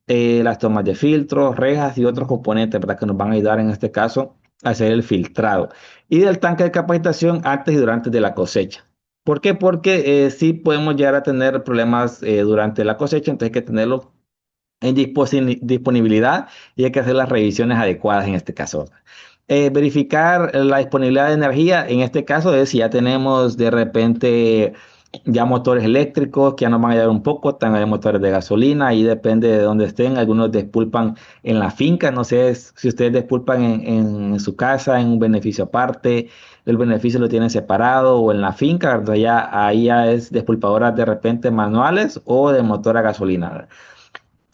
[SPEAKER 2] las tomas de filtro, rejas y otros componentes, ¿verdad? Que nos van a ayudar en este caso a hacer el filtrado. Y del tanque de capacitación antes y durante de la cosecha. ¿Por qué? Porque sí podemos llegar a tener problemas durante la cosecha, entonces hay que tenerlo en disponibilidad y hay que hacer las revisiones adecuadas en este caso. Verificar la disponibilidad de energía, en este caso es si ya tenemos de repente ya motores eléctricos que ya nos van a ayudar un poco, también hay motores de gasolina, y depende de dónde estén, algunos despulpan en la finca, no sé si ustedes despulpan en su casa, en un beneficio aparte, el beneficio lo tienen separado o en la finca, ¿verdad? Ahí ya es despulpadoras de repente manuales o de motor a gasolina.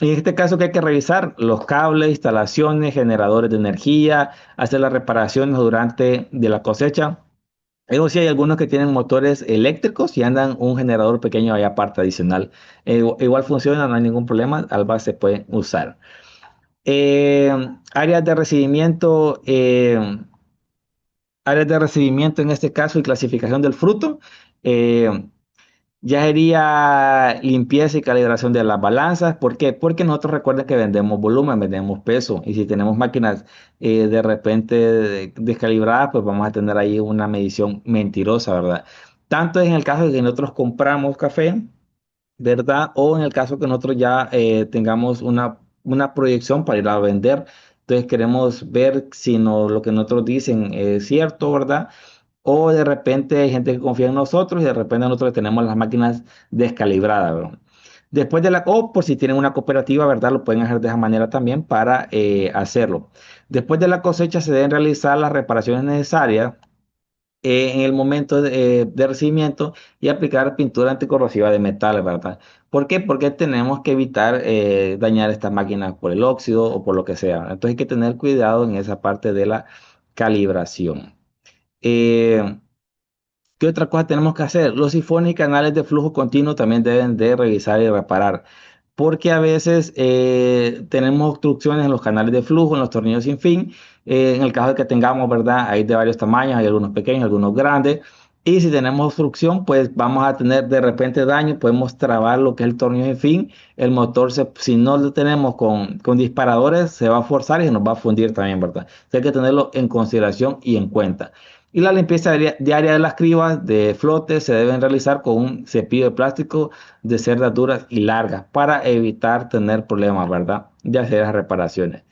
[SPEAKER 2] En este caso que hay que revisar los cables, instalaciones, generadores de energía, hacer las reparaciones durante de la cosecha. Luego sí hay algunos que tienen motores eléctricos y andan un generador pequeño ahí aparte adicional. Igual funciona, no hay ningún problema, ambas se pueden usar. Eh, áreas de recibimiento, áreas de recibimiento en este caso y clasificación del fruto. eh, Ya sería limpieza y calibración de las balanzas. ¿Por qué? Porque nosotros recuerden que vendemos volumen, vendemos peso. Y si tenemos máquinas de repente descalibradas, pues vamos a tener ahí una medición mentirosa, ¿verdad? Tanto en el caso de que nosotros compramos café, ¿verdad? O en el caso que nosotros ya tengamos una proyección para ir a vender. Entonces queremos ver si lo que nosotros dicen es cierto, ¿verdad? O de repente hay gente que confía en nosotros y de repente nosotros tenemos las máquinas descalibradas, ¿verdad? Después de o por si tienen una cooperativa, ¿verdad? Lo pueden hacer de esa manera también para hacerlo. Después de la cosecha se deben realizar las reparaciones necesarias en el momento de recibimiento y aplicar pintura anticorrosiva de metal, ¿verdad? ¿Por qué? Porque tenemos que evitar dañar estas máquinas por el óxido o por lo que sea. Entonces hay que tener cuidado en esa parte de la calibración. Eh, ¿Qué otra cosa tenemos que hacer? Los sifones y canales de flujo continuo también deben de revisar y reparar, porque a veces tenemos obstrucciones en los canales de flujo, en los tornillos sin fin. En el caso de que tengamos, ¿verdad? Hay de varios tamaños, hay algunos pequeños, algunos grandes. Y si tenemos obstrucción, pues vamos a tener de repente daño, podemos trabar lo que es el tornillo sin fin. El motor, si no lo tenemos con disparadores, se va a forzar y se nos va a fundir también, ¿verdad? Entonces hay que tenerlo en consideración y en cuenta. Y la limpieza diaria de las cribas de flote se deben realizar con un cepillo de plástico de cerdas duras y largas para evitar tener problemas, ¿verdad? De hacer las reparaciones.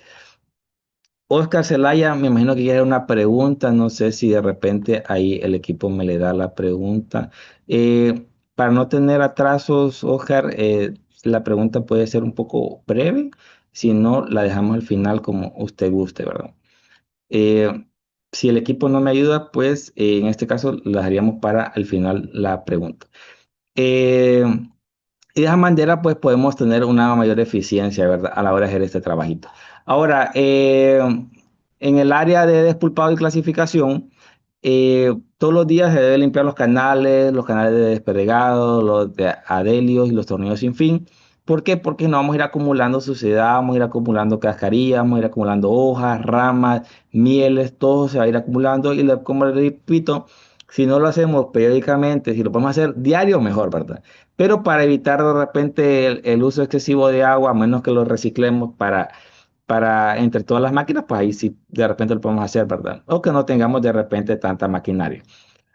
[SPEAKER 2] Oscar Zelaya, me imagino que quiere una pregunta, no sé si de repente ahí el equipo me le da la pregunta. Para no tener atrasos, Oscar, la pregunta puede ser un poco breve, si no, la dejamos al final como usted guste, ¿verdad? Eh, si el equipo no me ayuda, pues en este caso la dejaríamos para el final la pregunta. Eh, y de esa manera, pues podemos tener una mayor eficiencia, ¿verdad? A la hora de hacer este trabajito. Ahora, en el área de despulpado y clasificación, todos los días se debe limpiar los canales de desperdigado, los de adhelios y los tornillos sin fin. ¿Por qué? Porque no vamos a ir acumulando suciedad, vamos a ir acumulando cascarillas, vamos a ir acumulando hojas, ramas, mieles, todo se va a ir acumulando y como le repito, si no lo hacemos periódicamente, si lo podemos hacer diario, mejor, ¿verdad? Pero para evitar de repente el uso excesivo de agua, a menos que lo reciclemos para entre todas las máquinas, pues ahí sí de repente lo podemos hacer, ¿verdad? O que no tengamos de repente tanta maquinaria.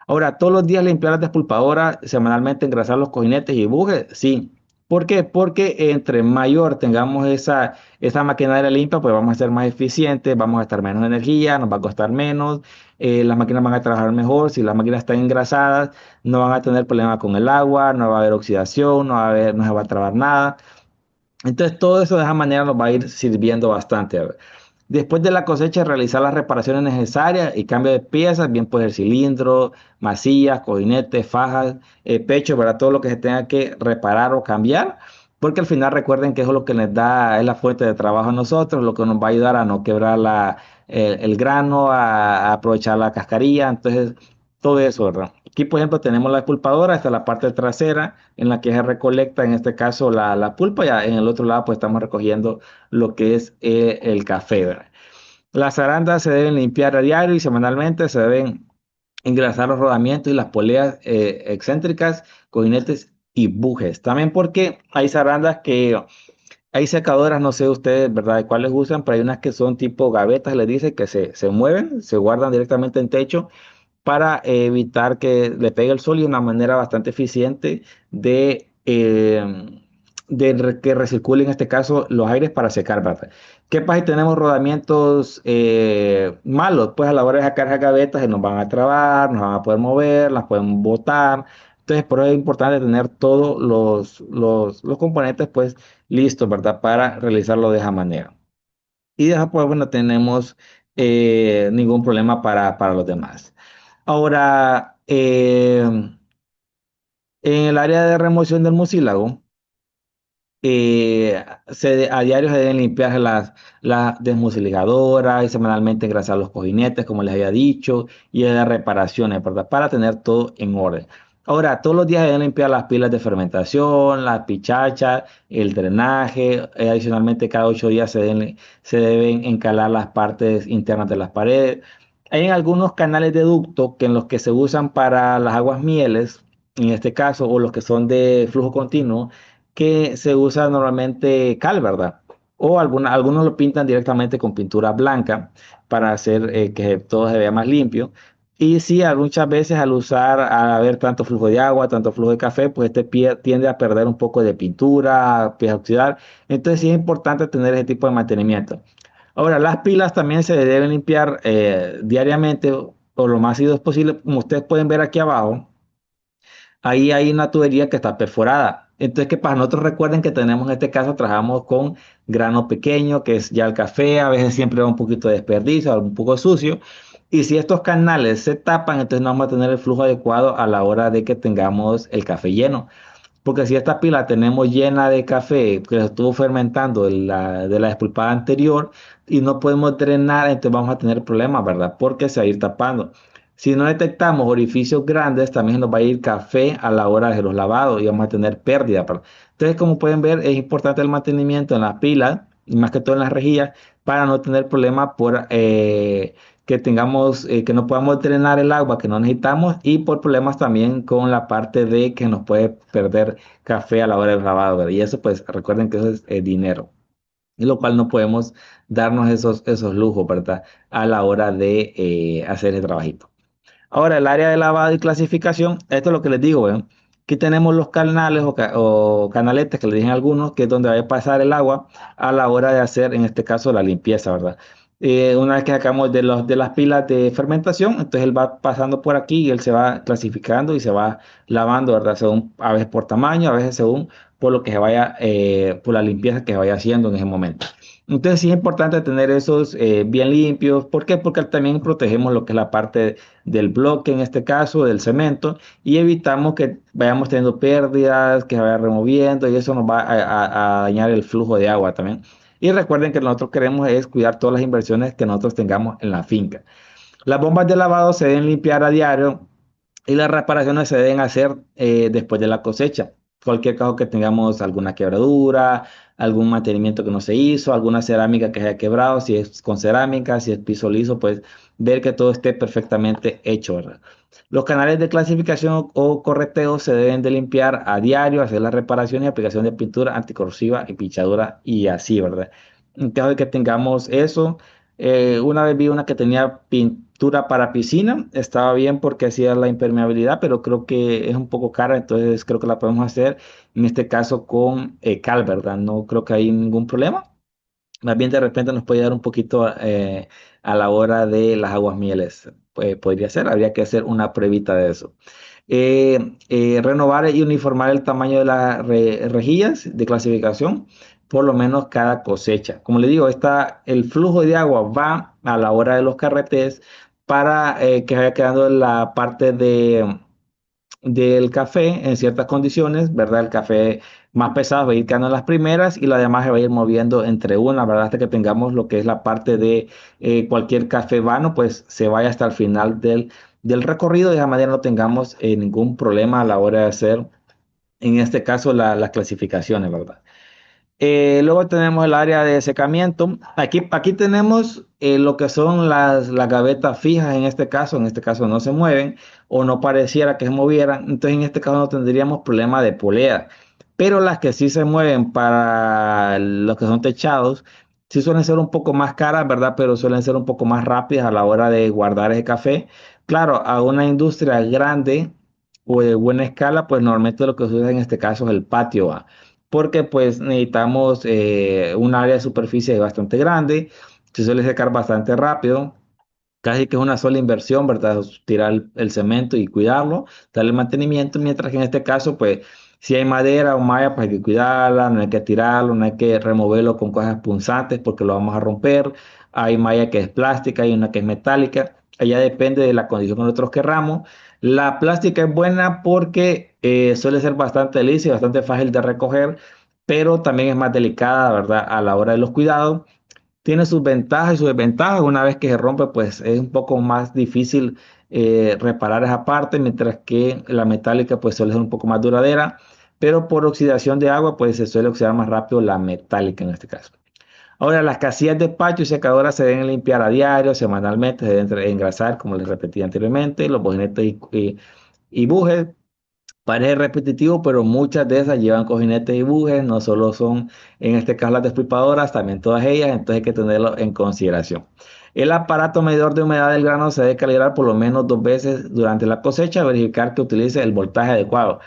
[SPEAKER 2] Ahora, todos los días limpiar las despulpadoras, semanalmente engrasar los cojinetes y bujes, sí. ¿Por qué? Porque entre mayor tengamos esa maquinaria limpia, pues vamos a ser más eficientes, vamos a estar menos energía, nos va a costar menos, las máquinas van a trabajar mejor. Si las máquinas están engrasadas, no van a tener problema con el agua, no va a haber oxidación, no se va a trabar nada. Entonces, todo eso de esa manera nos va a ir sirviendo bastante. A ver. Después de la cosecha, realizar las reparaciones necesarias y cambio de piezas, bien puede ser cilindro, masillas, cojinetes, fajas, pecho, para todo lo que se tenga que reparar o cambiar, porque al final recuerden que eso es lo que les da, es la fuente de trabajo a nosotros, lo que nos va a ayudar a no quebrar el grano, a aprovechar la cascarilla, entonces todo eso, ¿verdad? Aquí, por ejemplo, tenemos la pulpadora, esta es la parte trasera en la que se recolecta, en este caso, la pulpa, ya en el otro lado, pues estamos recogiendo lo que es el café, ¿verdad? Las arandas se deben limpiar a diario y semanalmente se deben engrasar los rodamientos y las poleas excéntricas, cojinetes y bujes. También porque hay zarandas hay secadoras, no sé ustedes, ¿verdad?, de cuáles usan, pero hay unas que son tipo gavetas, les dice que se mueven, se guardan directamente en techo para evitar que le pegue el sol y una manera bastante eficiente que recirculen en este caso los aires para secar, ¿verdad? ¿Qué pasa si tenemos rodamientos malos? Pues a la hora de sacar esas gavetas se nos van a trabar, nos van a poder mover, las pueden botar. Entonces, por eso es importante tener todos los componentes pues listos, ¿verdad? Para realizarlo de esa manera. Y de esa pues, bueno, tenemos ningún problema para los demás. Ahora, en el área de remoción del mucílago, a diario se deben limpiar las desmuseligadoras y semanalmente engrasar los cojinetes, como les había dicho, y hacer reparaciones, ¿verdad? Para tener todo en orden. Ahora, todos los días se deben limpiar las pilas de fermentación, las pichachas, el drenaje. Adicionalmente, cada 8 días se deben encalar las partes internas de las paredes. Hay algunos canales de ducto que en los que se usan para las aguas mieles, en este caso, o los que son de flujo continuo que se usa normalmente cal, ¿verdad? O algunos lo pintan directamente con pintura blanca para hacer que todo se vea más limpio. Y sí, muchas veces al haber tanto flujo de agua, tanto flujo de café, pues tiende a perder un poco de pintura, empieza a oxidar. Entonces sí es importante tener ese tipo de mantenimiento. Ahora, las pilas también se deben limpiar diariamente o lo más seguido posible. Como ustedes pueden ver aquí abajo, ahí hay una tubería que está perforada. Entonces, ¿qué pasa? Nosotros recuerden que tenemos en este caso, trabajamos con grano pequeño, que es ya el café, a veces siempre va un poquito de desperdicio, un poco sucio. Y si estos canales se tapan, entonces no vamos a tener el flujo adecuado a la hora de que tengamos el café lleno. Porque si esta pila tenemos llena de café que se estuvo fermentando de la despulpada anterior y no podemos drenar, entonces vamos a tener problemas, ¿verdad? Porque se va a ir tapando. Si no detectamos orificios grandes, también nos va a ir café a la hora de los lavados y vamos a tener pérdida, ¿verdad? Entonces, como pueden ver, es importante el mantenimiento en las pilas y más que todo en las rejillas para no tener problemas por que no podamos drenar el agua que no necesitamos y por problemas también con la parte de que nos puede perder café a la hora del lavado, ¿verdad? Y eso pues recuerden que eso es dinero, y lo cual no podemos darnos esos lujos, ¿verdad? A la hora de hacer el trabajito. Ahora, el área de lavado y clasificación, esto es lo que les digo, ¿eh? Aquí tenemos los canales o canaletes que le dije a algunos, que es donde va a pasar el agua a la hora de hacer, en este caso, la limpieza, ¿verdad? Una vez que sacamos de las pilas de fermentación, entonces él va pasando por aquí y él se va clasificando y se va lavando, ¿verdad? Según, a veces por tamaño, a veces según por lo que se vaya, por la limpieza que se vaya haciendo en ese momento. Entonces sí es importante tener esos bien limpios. ¿Por qué? Porque también protegemos lo que es la parte del bloque, en este caso, del cemento, y evitamos que vayamos teniendo pérdidas, que se vaya removiendo, y eso nos va a dañar el flujo de agua también. Y recuerden que nosotros queremos es cuidar todas las inversiones que nosotros tengamos en la finca. Las bombas de lavado se deben limpiar a diario y las reparaciones se deben hacer después de la cosecha. Cualquier caso que tengamos alguna quebradura, algún mantenimiento que no se hizo, alguna cerámica que se haya quebrado, si es con cerámica, si es piso liso, pues ver que todo esté perfectamente hecho, ¿verdad? Los canales de clasificación o correteo se deben de limpiar a diario, hacer las reparaciones y aplicación de pintura anticorrosiva y pinchadura y así, ¿verdad? En caso de que tengamos eso, una vez vi una que tenía pintura para piscina, estaba bien porque hacía la impermeabilidad, pero creo que es un poco cara, entonces creo que la podemos hacer en este caso con cal, ¿verdad? No creo que hay ningún problema. Más bien de repente nos puede dar un poquito a la hora de las aguas mieles. Podría ser, habría que hacer una pruebita de eso. Renovar y uniformar el tamaño de las rejillas de clasificación, por lo menos cada cosecha. Como le digo, el flujo de agua va a la hora de los carretes para que vaya quedando la parte del café en ciertas condiciones, ¿verdad? El café más pesado va a ir quedando en las primeras y lo demás se va a ir moviendo entre una, ¿verdad? Hasta que tengamos lo que es la parte de cualquier café vano, pues se vaya hasta el final del recorrido, de esa manera no tengamos ningún problema a la hora de hacer, en este caso, las clasificaciones, ¿verdad? Luego tenemos el área de secamiento. Aquí tenemos lo que son las gavetas fijas en este caso no se mueven o no pareciera que se movieran, entonces en este caso no tendríamos problema de polea. Pero las que sí se mueven para los que son techados, sí suelen ser un poco más caras, ¿verdad? Pero suelen ser un poco más rápidas a la hora de guardar ese café. Claro, a una industria grande o de buena escala, pues normalmente lo que se usa en este caso es el patio, ¿va? Porque pues necesitamos un área de superficie bastante grande, se suele secar bastante rápido, casi que es una sola inversión, ¿verdad? Tirar el cemento y cuidarlo, darle mantenimiento, mientras que en este caso, pues si hay madera o malla, pues hay que cuidarla, no hay que tirarlo, no hay que removerlo con cosas punzantes porque lo vamos a romper, hay malla que es plástica y una que es metálica, allá depende de la condición que nosotros querramos. La plástica es buena porque suele ser bastante lisa y bastante fácil de recoger, pero también es más delicada, ¿verdad? A la hora de los cuidados. Tiene sus ventajas y sus desventajas. Una vez que se rompe, pues es un poco más difícil reparar esa parte, mientras que la metálica pues suele ser un poco más duradera, pero por oxidación de agua pues se suele oxidar más rápido la metálica en este caso. Ahora, las casillas de despacho y secadoras se deben limpiar a diario, semanalmente, se deben engrasar, como les repetí anteriormente, los bojinetes y bujes. Parece repetitivo, pero muchas de esas llevan cojinetes y bujes, no solo son en este caso las despulpadoras, también todas ellas, entonces hay que tenerlo en consideración. El aparato medidor de humedad del grano se debe calibrar por lo menos 2 veces durante la cosecha, verificar que utilice el voltaje adecuado.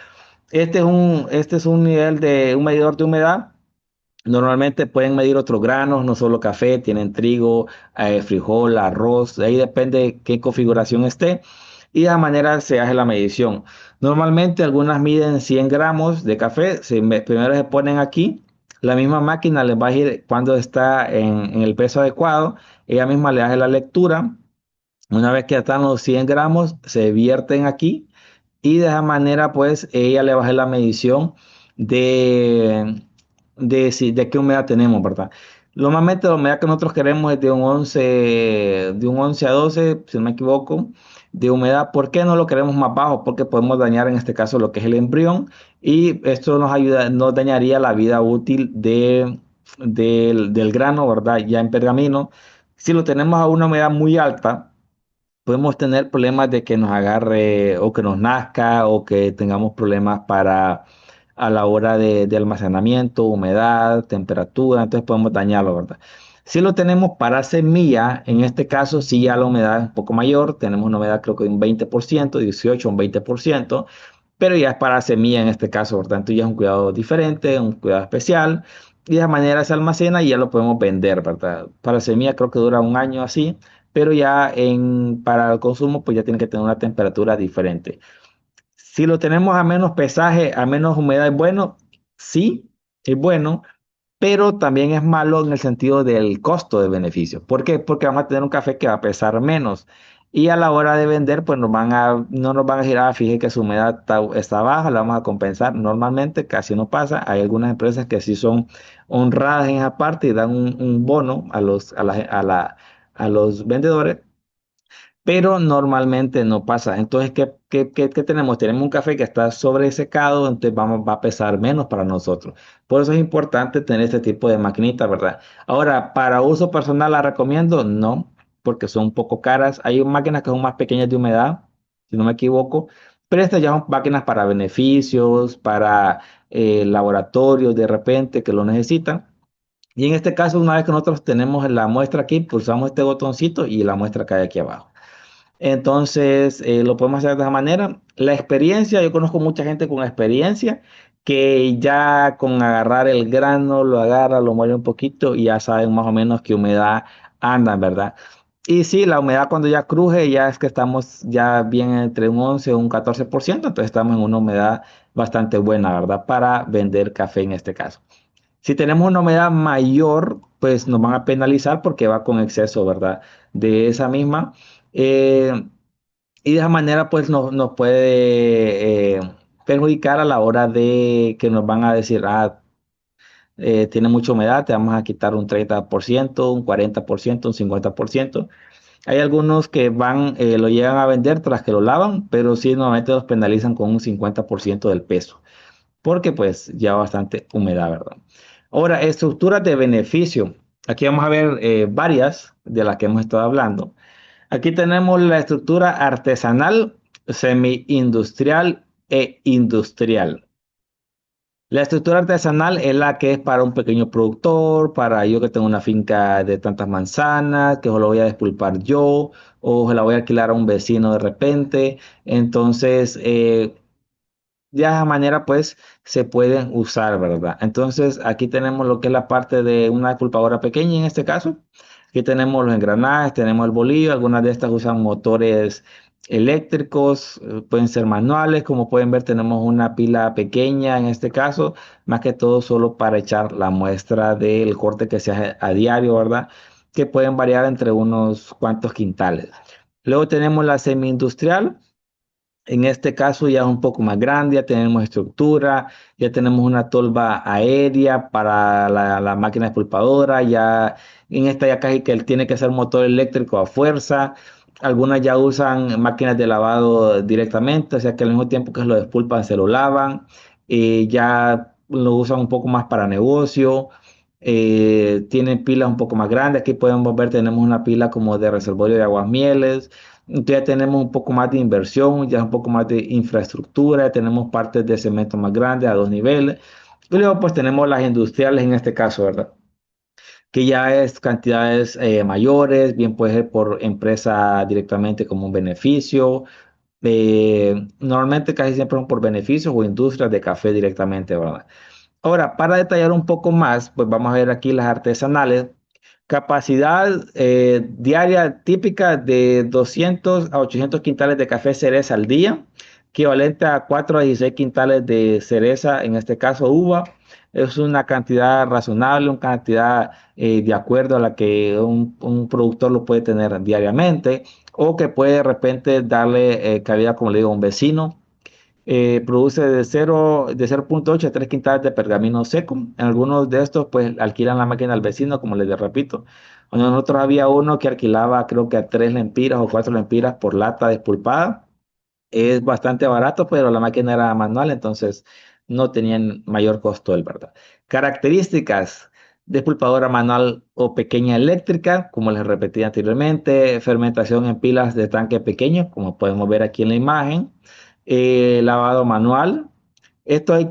[SPEAKER 2] Este es un nivel de un medidor de humedad. Normalmente pueden medir otros granos, no solo café, tienen trigo, frijol, arroz, de ahí depende qué configuración esté y de esa manera se hace la medición. Normalmente algunas miden 100 gramos de café, primero se ponen aquí, la misma máquina les va a decir cuando está en el peso adecuado, ella misma le hace la lectura, una vez que están los 100 gramos, se vierten aquí y de esa manera, pues, ella le va a hacer la medición de, de qué humedad tenemos, ¿verdad? Normalmente la humedad que nosotros queremos es de un 11 a 12, si no me equivoco, de humedad. ¿Por qué no lo queremos más bajo? Porque podemos dañar en este caso lo que es el embrión y esto nos dañaría la vida útil del grano, ¿verdad? Ya en pergamino. Si lo tenemos a una humedad muy alta, podemos tener problemas de que nos agarre o que nos nazca o que tengamos problemas para a la hora de almacenamiento, humedad, temperatura, entonces podemos dañarlo, ¿verdad? Si lo tenemos para semilla, en este caso sí ya la humedad es un poco mayor, tenemos una humedad creo que de un 20%, 18 o un 20%, pero ya es para semilla en este caso, por tanto ya es un cuidado diferente, un cuidado especial, y de esa manera se almacena y ya lo podemos vender, ¿verdad? Para semilla creo que dura un año así, pero ya para el consumo pues ya tiene que tener una temperatura diferente. Si lo tenemos a menos pesaje, a menos humedad, ¿es bueno? Sí, es bueno, pero también es malo en el sentido del costo de beneficio. ¿Por qué? Porque vamos a tener un café que va a pesar menos. Y a la hora de vender, pues no nos van a decir, fíjese que su humedad está baja, la vamos a compensar. Normalmente casi no pasa. Hay algunas empresas que sí son honradas en esa parte y dan un bono a los vendedores, pero normalmente no pasa. Entonces, ¿qué tenemos? Tenemos un café que está sobresecado, entonces va a pesar menos para nosotros. Por eso es importante tener este tipo de maquinitas, ¿verdad? Ahora, para uso personal, ¿la recomiendo? No, porque son un poco caras. Hay máquinas que son más pequeñas de humedad, si no me equivoco, pero estas ya son máquinas para beneficios, para laboratorios de repente que lo necesitan. Y en este caso, una vez que nosotros tenemos la muestra aquí, pulsamos este botoncito y la muestra cae aquí abajo. Entonces, lo podemos hacer de esa manera. La experiencia, yo conozco mucha gente con experiencia que ya con agarrar el grano, lo agarra, lo mueve un poquito y ya saben más o menos qué humedad anda, ¿verdad? Y sí, la humedad cuando ya cruje, ya es que estamos ya bien entre un 11 o un 14%, entonces estamos en una humedad bastante buena, ¿verdad? Para vender café en este caso. Si tenemos una humedad mayor, pues nos van a penalizar porque va con exceso, ¿verdad? De esa misma. Eh, y de esa manera, pues nos puede perjudicar a la hora de que nos van a decir, tiene mucha humedad, te vamos a quitar un 30%, un 40%, un 50%. Hay algunos que lo llegan a vender tras que lo lavan, pero sí normalmente los penalizan con un 50% del peso porque pues lleva bastante humedad, ¿verdad? Ahora, estructuras de beneficio. Aquí vamos a ver varias de las que hemos estado hablando. Aquí tenemos la estructura artesanal, semi-industrial e industrial. La estructura artesanal es la que es para un pequeño productor, para yo que tengo una finca de tantas manzanas, que lo voy a despulpar yo, o se la voy a alquilar a un vecino de repente. Entonces, de esa manera pues se pueden usar, ¿verdad? Entonces aquí tenemos lo que es la parte de una pulpadora pequeña en este caso. Aquí tenemos los engranajes, tenemos el bolillo, algunas de estas usan motores eléctricos, pueden ser manuales, como pueden ver tenemos una pila pequeña en este caso, más que todo solo para echar la muestra del corte que se hace a diario, ¿verdad? Que pueden variar entre unos cuantos quintales. Luego tenemos la semi-industrial. En este caso ya es un poco más grande, ya tenemos estructura, ya tenemos una tolva aérea para la máquina expulpadora, ya en esta ya casi que él tiene que ser motor eléctrico a fuerza. Algunas ya usan máquinas de lavado directamente, o sea que al mismo tiempo que lo despulpan se lo lavan. Ya lo usan un poco más para negocio. Tienen pilas un poco más grandes. Aquí podemos ver, tenemos una pila como de reservorio de aguas mieles. Entonces ya tenemos un poco más de inversión, ya un poco más de infraestructura, tenemos partes de cemento más grandes a 2 niveles. Y luego pues tenemos las industriales en este caso, ¿verdad? Que ya es cantidades mayores, bien puede ser por empresa directamente como un beneficio. Normalmente casi siempre son por beneficios o industrias de café directamente, ¿verdad? Ahora, para detallar un poco más, pues vamos a ver aquí las artesanales. Capacidad diaria típica de 200 a 800 quintales de café cereza al día, equivalente a 4 a 16 quintales de cereza, en este caso uva. Es una cantidad razonable, una cantidad de acuerdo a la que un productor lo puede tener diariamente o que puede de repente darle cabida, como le digo, a un vecino. Produce de 0,8 a 3 quintales de pergamino seco. En algunos de estos, pues alquilan la máquina al vecino, como les repito. Cuando nosotros había uno que alquilaba, creo que a 3 lempiras o 4 lempiras por lata despulpada. Es bastante barato, pero la máquina era manual, entonces no tenían mayor costo, el verdad. Características: despulpadora manual o pequeña eléctrica, como les repetí anteriormente, fermentación en pilas de tanque pequeño, como podemos ver aquí en la imagen. Lavado manual.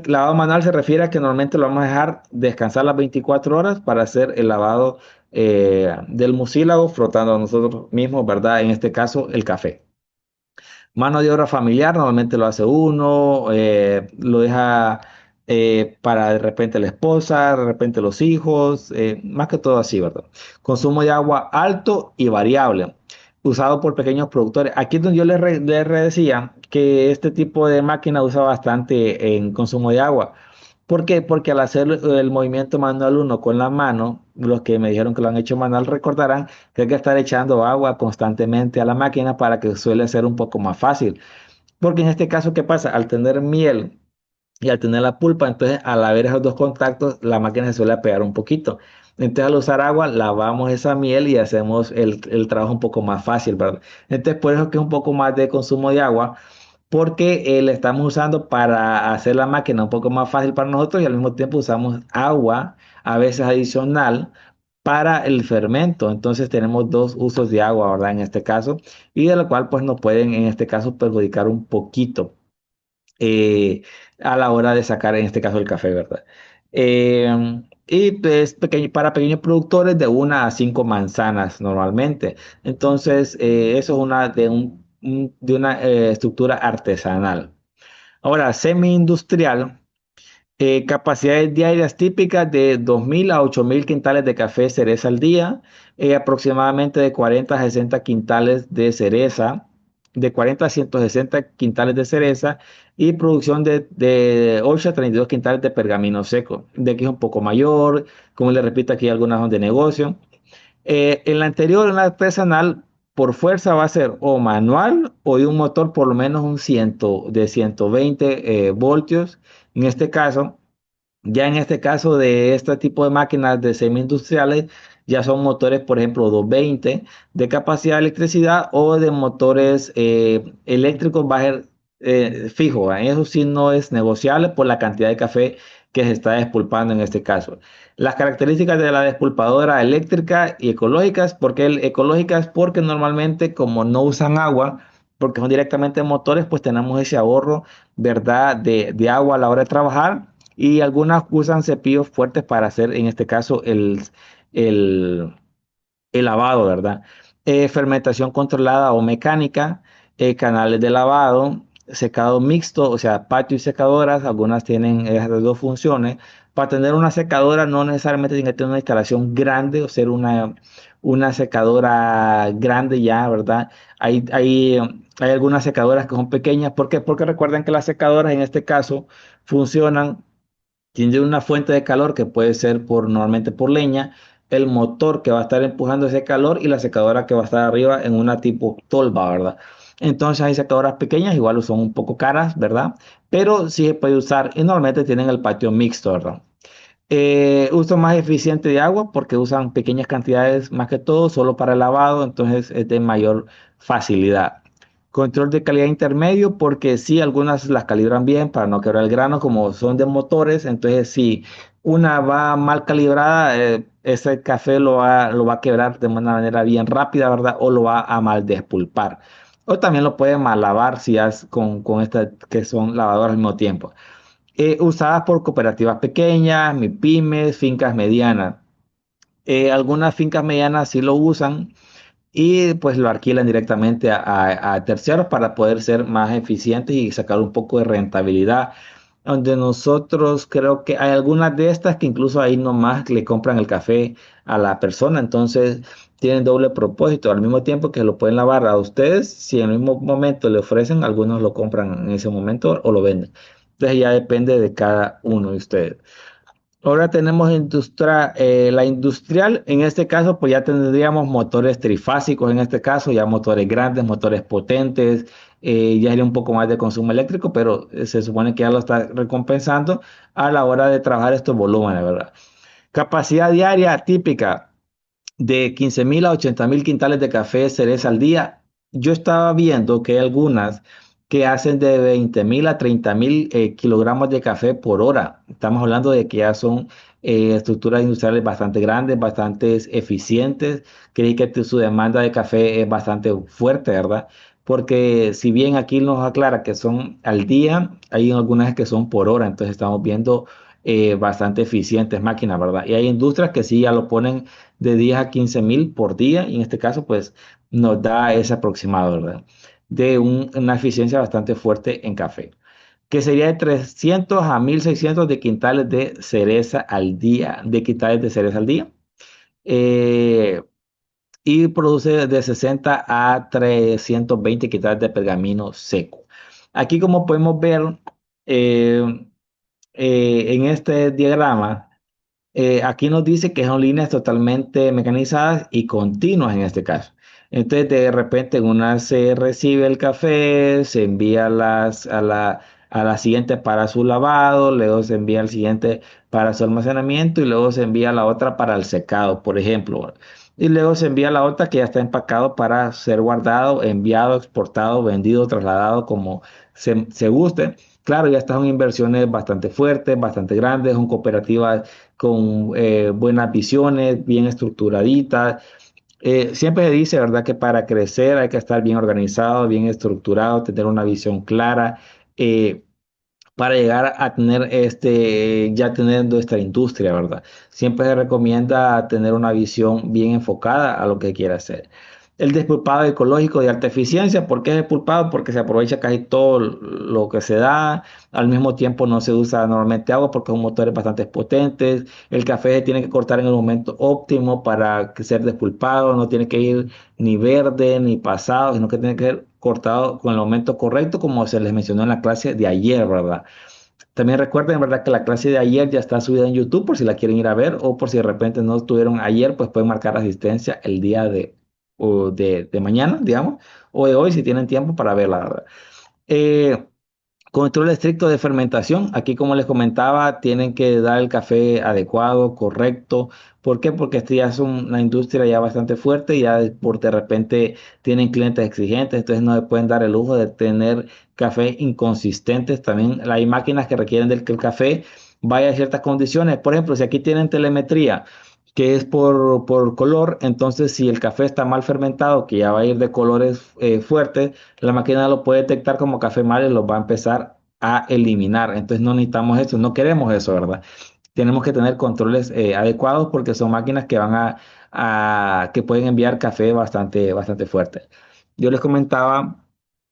[SPEAKER 2] Lavado manual se refiere a que normalmente lo vamos a dejar descansar las 24 horas para hacer el lavado del mucílago, frotando nosotros mismos, ¿verdad? En este caso, el café. Mano de obra familiar, normalmente lo hace uno, lo deja para de repente la esposa, de repente los hijos, más que todo así, ¿verdad? Consumo de agua alto y variable, usado por pequeños productores. Aquí es donde yo decía que este tipo de máquina usa bastante en consumo de agua. ¿Por qué? Porque al hacer el movimiento manual uno con la mano, los que me dijeron que lo han hecho manual recordarán que hay que estar echando agua constantemente a la máquina para que suele ser un poco más fácil. Porque en este caso, ¿qué pasa? Al tener miel y al tener la pulpa, entonces al haber esos dos contactos, la máquina se suele pegar un poquito. Entonces al usar agua, lavamos esa miel y hacemos el trabajo un poco más fácil, ¿verdad? Entonces por eso que es un poco más de consumo de agua porque la estamos usando para hacer la máquina un poco más fácil para nosotros y al mismo tiempo usamos agua, a veces adicional, para el fermento. Entonces tenemos dos usos de agua, ¿verdad? En este caso, y de lo cual pues nos pueden en este caso perjudicar un poquito eh, a la hora de sacar en este caso el café, ¿verdad? Y pues para pequeños productores de 1 a 5 manzanas normalmente. Entonces, eso es de una estructura artesanal. Ahora, semi-industrial, capacidades diarias típicas de 2.000 a 8.000 quintales de café cereza al día, aproximadamente de 40 a 60 quintales de cereza, de 40 a 160 quintales de cereza y producción de 8 a 32 quintales de pergamino seco. De aquí es un poco mayor, como le repito, aquí hay algunas son de negocio. En la anterior, en la artesanal, por fuerza va a ser o manual o de un motor por lo menos de 120 voltios. En este caso, ya en este caso de este tipo de máquinas de semi-industriales, ya son motores, por ejemplo, 220 de capacidad de electricidad o de motores eléctricos fijo. Eso sí no es negociable por la cantidad de café que se está despulpando en este caso. Las características de la despulpadora eléctrica y ecológicas, ecológicas porque normalmente como no usan agua, porque son directamente motores, pues tenemos ese ahorro, ¿verdad? De agua a la hora de trabajar y algunas usan cepillos fuertes para hacer, en este caso, el, el lavado, ¿verdad? Fermentación controlada o mecánica, canales de lavado, secado mixto, o sea, patio y secadoras, algunas tienen esas dos funciones. Para tener una secadora no necesariamente tiene que tener una instalación grande o ser una secadora grande ya, ¿verdad? Hay algunas secadoras que son pequeñas. ¿Por qué? Porque recuerden que las secadoras en este caso funcionan. Tiene una fuente de calor que puede ser normalmente por leña, el motor que va a estar empujando ese calor y la secadora que va a estar arriba en una tipo tolva, ¿verdad? Entonces hay secadoras pequeñas, igual son un poco caras, ¿verdad? Pero sí se puede usar y normalmente tienen el patio mixto, ¿verdad? Uso más eficiente de agua porque usan pequeñas cantidades más que todo, solo para el lavado, entonces es de mayor facilidad. Control de calidad intermedio porque sí, algunas las calibran bien para no quebrar el grano, como son de motores, entonces si una va mal calibrada, ese café lo va a quebrar de una manera bien rápida, ¿verdad? O lo va a mal despulpar. O también lo puede mal lavar si es con estas que son lavadoras al mismo tiempo, usadas por cooperativas pequeñas, pymes, fincas medianas. Algunas fincas medianas sí lo usan y pues lo alquilan directamente a terceros para poder ser más eficientes y sacar un poco de rentabilidad. Donde nosotros creo que hay algunas de estas que incluso ahí nomás le compran el café a la persona, entonces tienen doble propósito, al mismo tiempo que lo pueden lavar a ustedes, si en el mismo momento le ofrecen, algunos lo compran en ese momento o lo venden. Entonces ya depende de cada uno de ustedes. Ahora tenemos la industrial, en este caso, pues ya tendríamos motores trifásicos, en este caso, ya motores grandes, motores potentes, ya sería un poco más de consumo eléctrico, pero se supone que ya lo está recompensando a la hora de trabajar estos volúmenes, ¿verdad? Capacidad diaria típica de 15.000 a 80.000 quintales de café cereza al día. Yo estaba viendo que hay algunas que hacen de 20.000 a 30.000 kilogramos de café por hora. Estamos hablando de que ya son estructuras industriales bastante grandes, bastante eficientes. Creí que su demanda de café es bastante fuerte, ¿verdad? Porque si bien aquí nos aclara que son al día, hay algunas que son por hora, entonces estamos viendo bastante eficientes máquinas, ¿verdad? Y hay industrias que sí ya lo ponen de 10 a 15.000 por día, y en este caso, pues nos da ese aproximado, ¿verdad? De una eficiencia bastante fuerte en café, que sería de 300 a 1.600 de quintales de cereza al día, de quintales de cereza al día. Eh, y produce de 60 a 320 quintales de pergamino seco. Aquí, como podemos ver, eh, en este diagrama, aquí nos dice que son líneas totalmente mecanizadas y continuas en este caso. Entonces, de repente, en una se recibe el café, se envía a la siguiente para su lavado, luego se envía al siguiente para su almacenamiento y luego se envía la otra para el secado, por ejemplo. Y luego se envía la otra que ya está empacado para ser guardado, enviado, exportado, vendido, trasladado, como se guste. Claro, ya estas son inversiones bastante fuertes, bastante grandes, son cooperativas con buenas visiones, bien estructuraditas. Siempre se dice, ¿verdad?, que para crecer hay que estar bien organizado, bien estructurado, tener una visión clara. eh, para llegar a tener ya tener nuestra industria, ¿verdad? Siempre se recomienda tener una visión bien enfocada a lo que quiera hacer. El despulpado ecológico de alta eficiencia, ¿por qué es despulpado? Porque se aprovecha casi todo lo que se da, al mismo tiempo no se usa normalmente agua porque son motores bastante potentes, el café se tiene que cortar en el momento óptimo para que ser despulpado, no tiene que ir ni verde ni pasado, sino que tiene que ser cortado con el momento correcto, como se les mencionó en la clase de ayer, ¿verdad? También recuerden, ¿verdad?, que la clase de ayer ya está subida en YouTube por si la quieren ir a ver o por si de repente no estuvieron ayer, pues pueden marcar asistencia el día de mañana, digamos, o de hoy si tienen tiempo para verla, ¿verdad? Eh, Control estricto de fermentación. Aquí, como les comentaba, tienen que dar el café adecuado, correcto. ¿Por qué? Porque esto ya es una industria ya bastante fuerte, ya por de repente tienen clientes exigentes, entonces no se pueden dar el lujo de tener café inconsistentes. También hay máquinas que requieren del que el café vaya a ciertas condiciones. Por ejemplo, si aquí tienen telemetría, que es por color, entonces si el café está mal fermentado, que ya va a ir de colores fuertes, la máquina lo puede detectar como café mal y lo va a empezar a eliminar. Entonces no necesitamos eso, no queremos eso, ¿verdad? Tenemos que tener controles adecuados porque son máquinas que que pueden enviar café bastante fuerte. Yo les comentaba,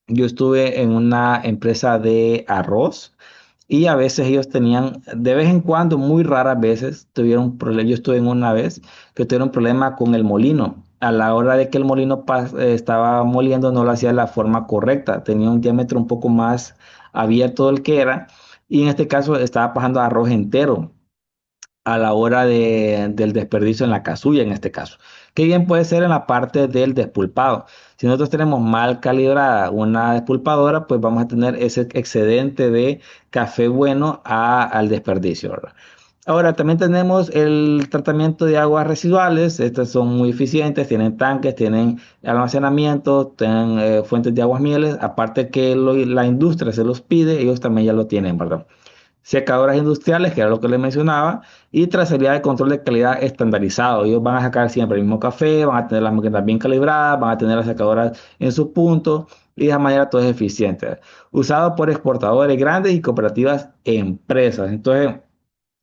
[SPEAKER 2] yo estuve en una empresa de arroz y a veces ellos tenían, de vez en cuando, muy raras veces, tuvieron un problema. Yo estuve en una vez que tuvieron un problema con el molino. A la hora de que el molino estaba moliendo, no lo hacía de la forma correcta. Tenía un diámetro un poco más abierto del que era. Y en este caso estaba pasando arroz entero. a la hora del desperdicio en la casulla en este caso. Que bien puede ser en la parte del despulpado. Si nosotros tenemos mal calibrada una despulpadora, pues vamos a tener ese excedente de café bueno al desperdicio, ¿verdad? Ahora, también tenemos el tratamiento de aguas residuales. Estas son muy eficientes, tienen tanques, tienen almacenamiento, tienen fuentes de aguas mieles. Aparte que la industria se los pide, ellos también ya lo tienen, ¿verdad? Secadoras industriales, que era lo que les mencionaba, y trazabilidad de control de calidad estandarizado. Ellos van a sacar siempre el mismo café, van a tener las máquinas bien calibradas, van a tener las secadoras en su punto, y de esa manera todo es eficiente. Usado por exportadores grandes y cooperativas empresas. Entonces,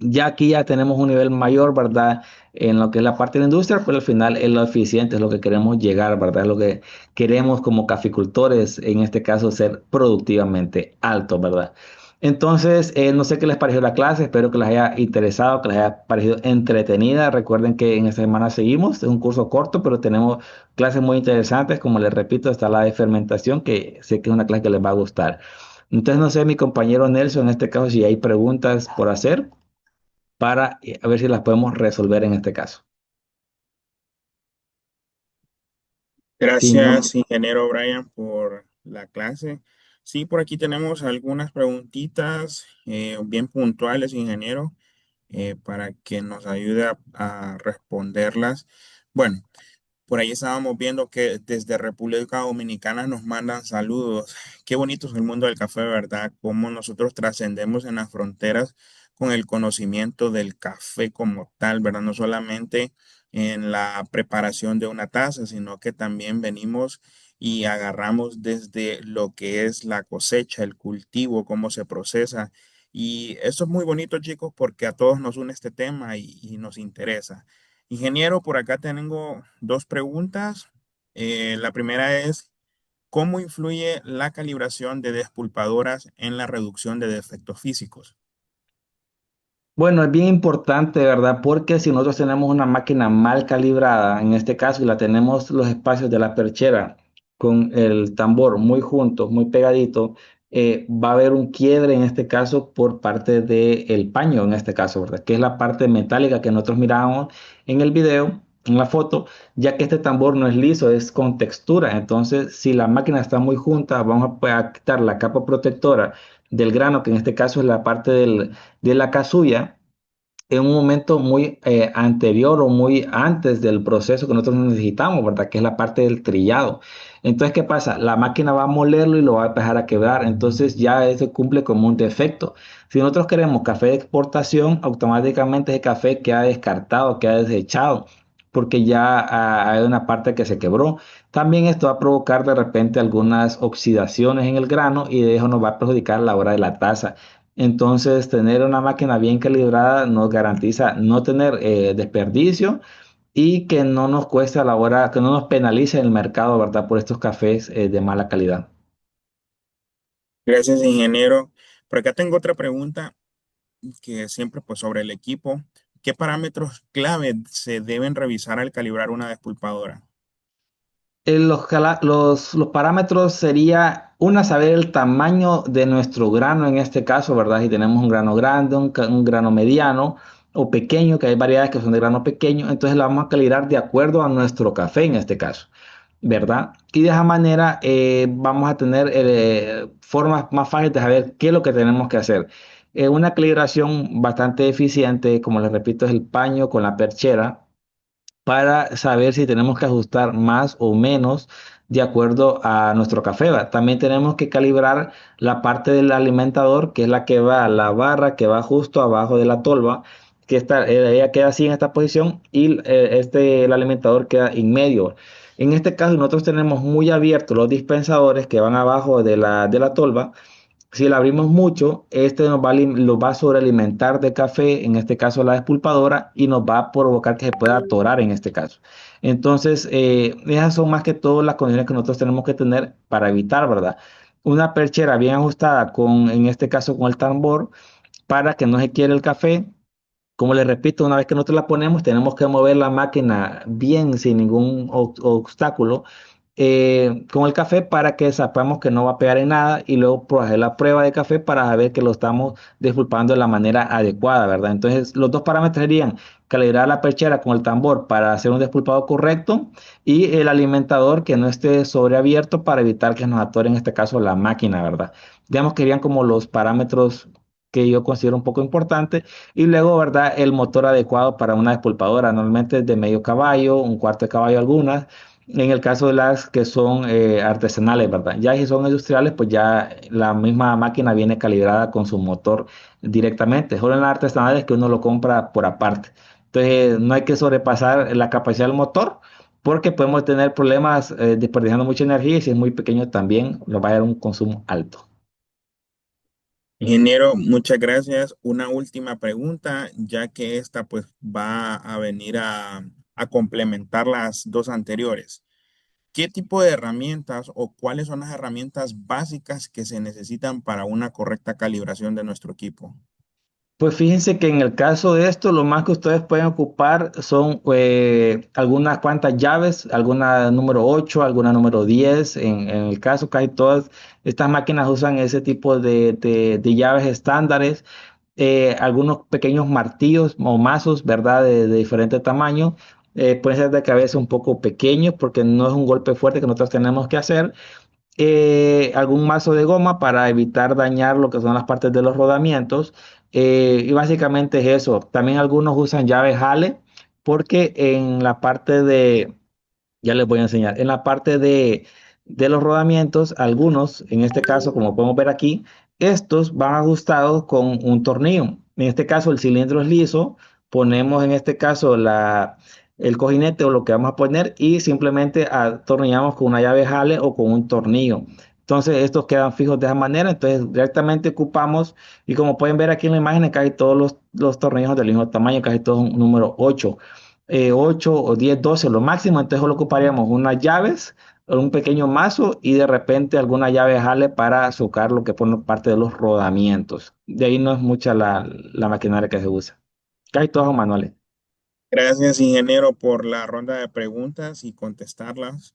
[SPEAKER 2] ya aquí ya tenemos un nivel mayor, ¿verdad? En lo que es la parte de la industria, pero al final es lo eficiente, es lo que queremos llegar, ¿verdad? Es lo que queremos como caficultores, en este caso, ser productivamente altos, ¿verdad? Entonces, no sé qué les pareció la clase, espero que les haya interesado, que les haya parecido entretenida. Recuerden que en esta semana seguimos, es un curso corto, pero tenemos clases muy interesantes, como les repito, está la de fermentación, que sé que es una clase que les va a gustar. Entonces, no sé, mi compañero Nelson, en este caso, si hay preguntas por hacer para a ver si las podemos resolver en este caso. Si no,
[SPEAKER 1] Gracias, ingeniero Brian, por la clase. Sí, por aquí tenemos algunas preguntitas bien puntuales, ingeniero, para que nos ayude a responderlas. Bueno. Por ahí estábamos viendo que desde República Dominicana nos mandan saludos. Qué bonito es el mundo del café, ¿verdad? Cómo nosotros trascendemos en las fronteras con el conocimiento del café como tal, ¿verdad? No solamente en la preparación de una taza, sino que también venimos y agarramos desde lo que es la cosecha, el cultivo, cómo se procesa. Y eso es muy bonito, chicos, porque a todos nos une este tema y nos interesa. Ingeniero, por acá tengo dos preguntas. La primera es, ¿cómo influye la calibración de despulpadoras en la reducción de defectos físicos?
[SPEAKER 2] bueno, es bien importante, ¿verdad? Porque si nosotros tenemos una máquina mal calibrada, en este caso, y la tenemos los espacios de la perchera con el tambor muy juntos, muy pegadito, va a haber un quiebre en este caso por parte del paño, en este caso, ¿verdad? Que es la parte metálica que nosotros miramos en el video, en la foto, ya que este tambor no es liso, es con textura. Entonces, si la máquina está muy junta, vamos a quitar la capa protectora del grano, que en este caso es la parte de la casulla en un momento muy anterior o muy antes del proceso que nosotros necesitamos, ¿verdad? Que es la parte del trillado. Entonces, ¿qué pasa? La máquina va a molerlo y lo va a empezar a quebrar. Entonces, ya eso cumple como un defecto. Si nosotros queremos café de exportación, automáticamente ese café queda descartado, queda desechado, porque ya hay una parte que se quebró. También esto va a provocar de repente algunas oxidaciones en el grano y de eso nos va a perjudicar la hora de la taza. Entonces, tener una máquina bien calibrada nos garantiza no tener desperdicio y que no nos cueste a la hora, que no nos penalice el mercado, ¿verdad? Por estos cafés de mala calidad.
[SPEAKER 1] Gracias, ingeniero. Por acá tengo otra pregunta que siempre pues sobre el equipo. ¿Qué parámetros clave se deben revisar al calibrar una despulpadora?
[SPEAKER 2] Los parámetros sería, una, saber el tamaño de nuestro grano en este caso, ¿verdad? Si tenemos un grano grande, un grano mediano o pequeño, que hay variedades que son de grano pequeño, entonces la vamos a calibrar de acuerdo a nuestro café en este caso, ¿verdad? Y de esa manera vamos a tener formas más fáciles de saber qué es lo que tenemos que hacer. Una calibración bastante eficiente, como les repito, es el paño con la perchera para saber si tenemos que ajustar más o menos de acuerdo a nuestro café. ¿Va? También tenemos que calibrar la parte del alimentador, que es la que va a la barra que va justo abajo de la tolva, que está, ella queda así en esta posición y el alimentador queda en medio. En este caso, nosotros tenemos muy abiertos los dispensadores que van abajo de la tolva. Si la abrimos mucho, este lo va a sobrealimentar de café, en este caso la despulpadora, y nos va a provocar que se pueda atorar en este caso. Entonces, esas son más que todo las condiciones que nosotros tenemos que tener para evitar, ¿verdad? Una perchera bien ajustada con, en este caso, con el tambor, para que no se quiere el café. Como les repito, una vez que nosotros la ponemos, tenemos que mover la máquina bien sin ningún obstáculo con el café para que sepamos que no va a pegar en nada y luego hacer la prueba de café para ver que lo estamos despulpando de la manera adecuada, ¿verdad? Entonces, los dos parámetros serían calibrar la perchera con el tambor para hacer un despulpado correcto y el alimentador que no esté sobreabierto para evitar que nos atore en este caso la máquina, ¿verdad? Digamos que serían como los parámetros que yo considero un poco importantes y luego, ¿verdad? El motor adecuado para una despulpadora, normalmente es de medio caballo, un cuarto de caballo algunas. En el caso de las que son artesanales, ¿verdad? Ya si son industriales, pues ya la misma máquina viene calibrada con su motor directamente. Solo en las artesanales que uno lo compra por aparte. Entonces, no hay que sobrepasar la capacidad del motor porque podemos tener problemas desperdiciando mucha energía y si es muy pequeño también nos va a dar un consumo alto.
[SPEAKER 1] Ingeniero, muchas gracias. Una última pregunta, ya que esta pues va a venir a complementar las dos anteriores. ¿Qué tipo de herramientas o cuáles son las herramientas básicas que se necesitan para una correcta calibración de nuestro equipo?
[SPEAKER 2] Pues fíjense que en el caso de esto, lo más que ustedes pueden ocupar son algunas cuantas llaves, alguna número 8, alguna número 10. En el caso, casi todas estas máquinas usan ese tipo de llaves estándares, algunos pequeños martillos o mazos, ¿verdad? De diferente tamaño. Pueden ser de cabeza un poco pequeños porque no es un golpe fuerte que nosotros tenemos que hacer algún mazo de goma para evitar dañar lo que son las partes de los rodamientos. Y básicamente es eso. También algunos usan llaves Hale porque en la parte de, ya les voy a enseñar, en la parte de los rodamientos, algunos, en este caso, como podemos ver aquí, estos van ajustados con un tornillo. En este caso, el cilindro es liso. Ponemos en este caso el cojinete o lo que vamos a poner y simplemente atornillamos con una llave jale o con un tornillo. Entonces, estos quedan fijos de esa manera. Entonces, directamente ocupamos, y como pueden ver aquí en la imagen, casi todos los tornillos del mismo tamaño, casi todos un número 8 8 o 10 12 lo máximo. Entonces, solo ocuparíamos unas llaves, un pequeño mazo y de repente alguna llave jale para socar lo que pone parte de los rodamientos. De ahí no es mucha la maquinaria que se usa. Casi todos son manuales.
[SPEAKER 1] Gracias, ingeniero, por la ronda de preguntas y contestarlas.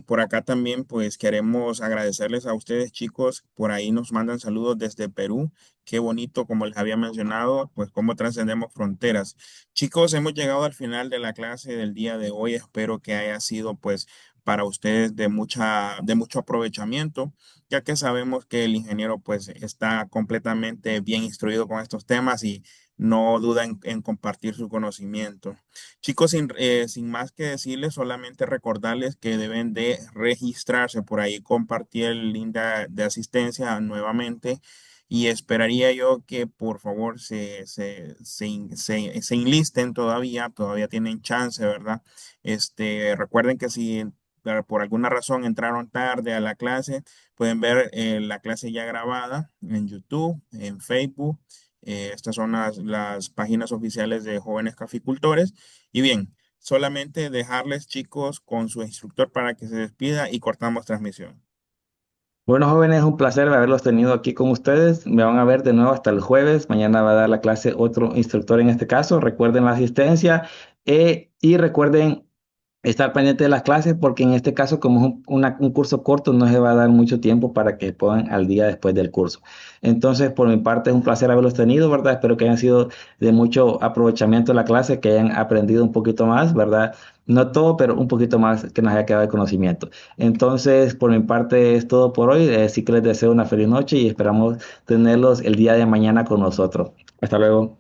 [SPEAKER 1] Por acá también, pues queremos agradecerles a ustedes, chicos. Por ahí nos mandan saludos desde Perú. Qué bonito, como les había mencionado, pues cómo trascendemos fronteras. Chicos, hemos llegado al final de la clase del día de hoy. Espero que haya sido, pues, para ustedes de mucho aprovechamiento, ya que sabemos que el ingeniero, pues, está completamente bien instruido con estos temas y no duda en compartir su conocimiento. Chicos, sin más que decirles, solamente recordarles que deben de registrarse por ahí, compartir el link de asistencia nuevamente y esperaría yo que por favor se enlisten todavía tienen chance, ¿verdad? Recuerden que si por alguna razón entraron tarde a la clase, pueden ver la clase ya grabada en YouTube, en Facebook. Estas son las páginas oficiales de jóvenes caficultores. Y bien, solamente dejarles, chicos, con su instructor para que se despida y cortamos transmisión.
[SPEAKER 2] Bueno, jóvenes, es un placer haberlos tenido aquí con ustedes. Me van a ver de nuevo hasta el jueves. Mañana va a dar la clase otro instructor en este caso. Recuerden la asistencia y recuerden estar pendiente de las clases porque en este caso, como es un curso corto, no se va a dar mucho tiempo para que puedan al día después del curso. Entonces, por mi parte, es un placer haberlos tenido, ¿verdad? Espero que hayan sido de mucho aprovechamiento la clase, que hayan aprendido un poquito más, ¿verdad? No todo, pero un poquito más que nos haya quedado de conocimiento. Entonces, por mi parte, es todo por hoy. Sí que les deseo una feliz noche y esperamos tenerlos el día de mañana con nosotros. Hasta luego.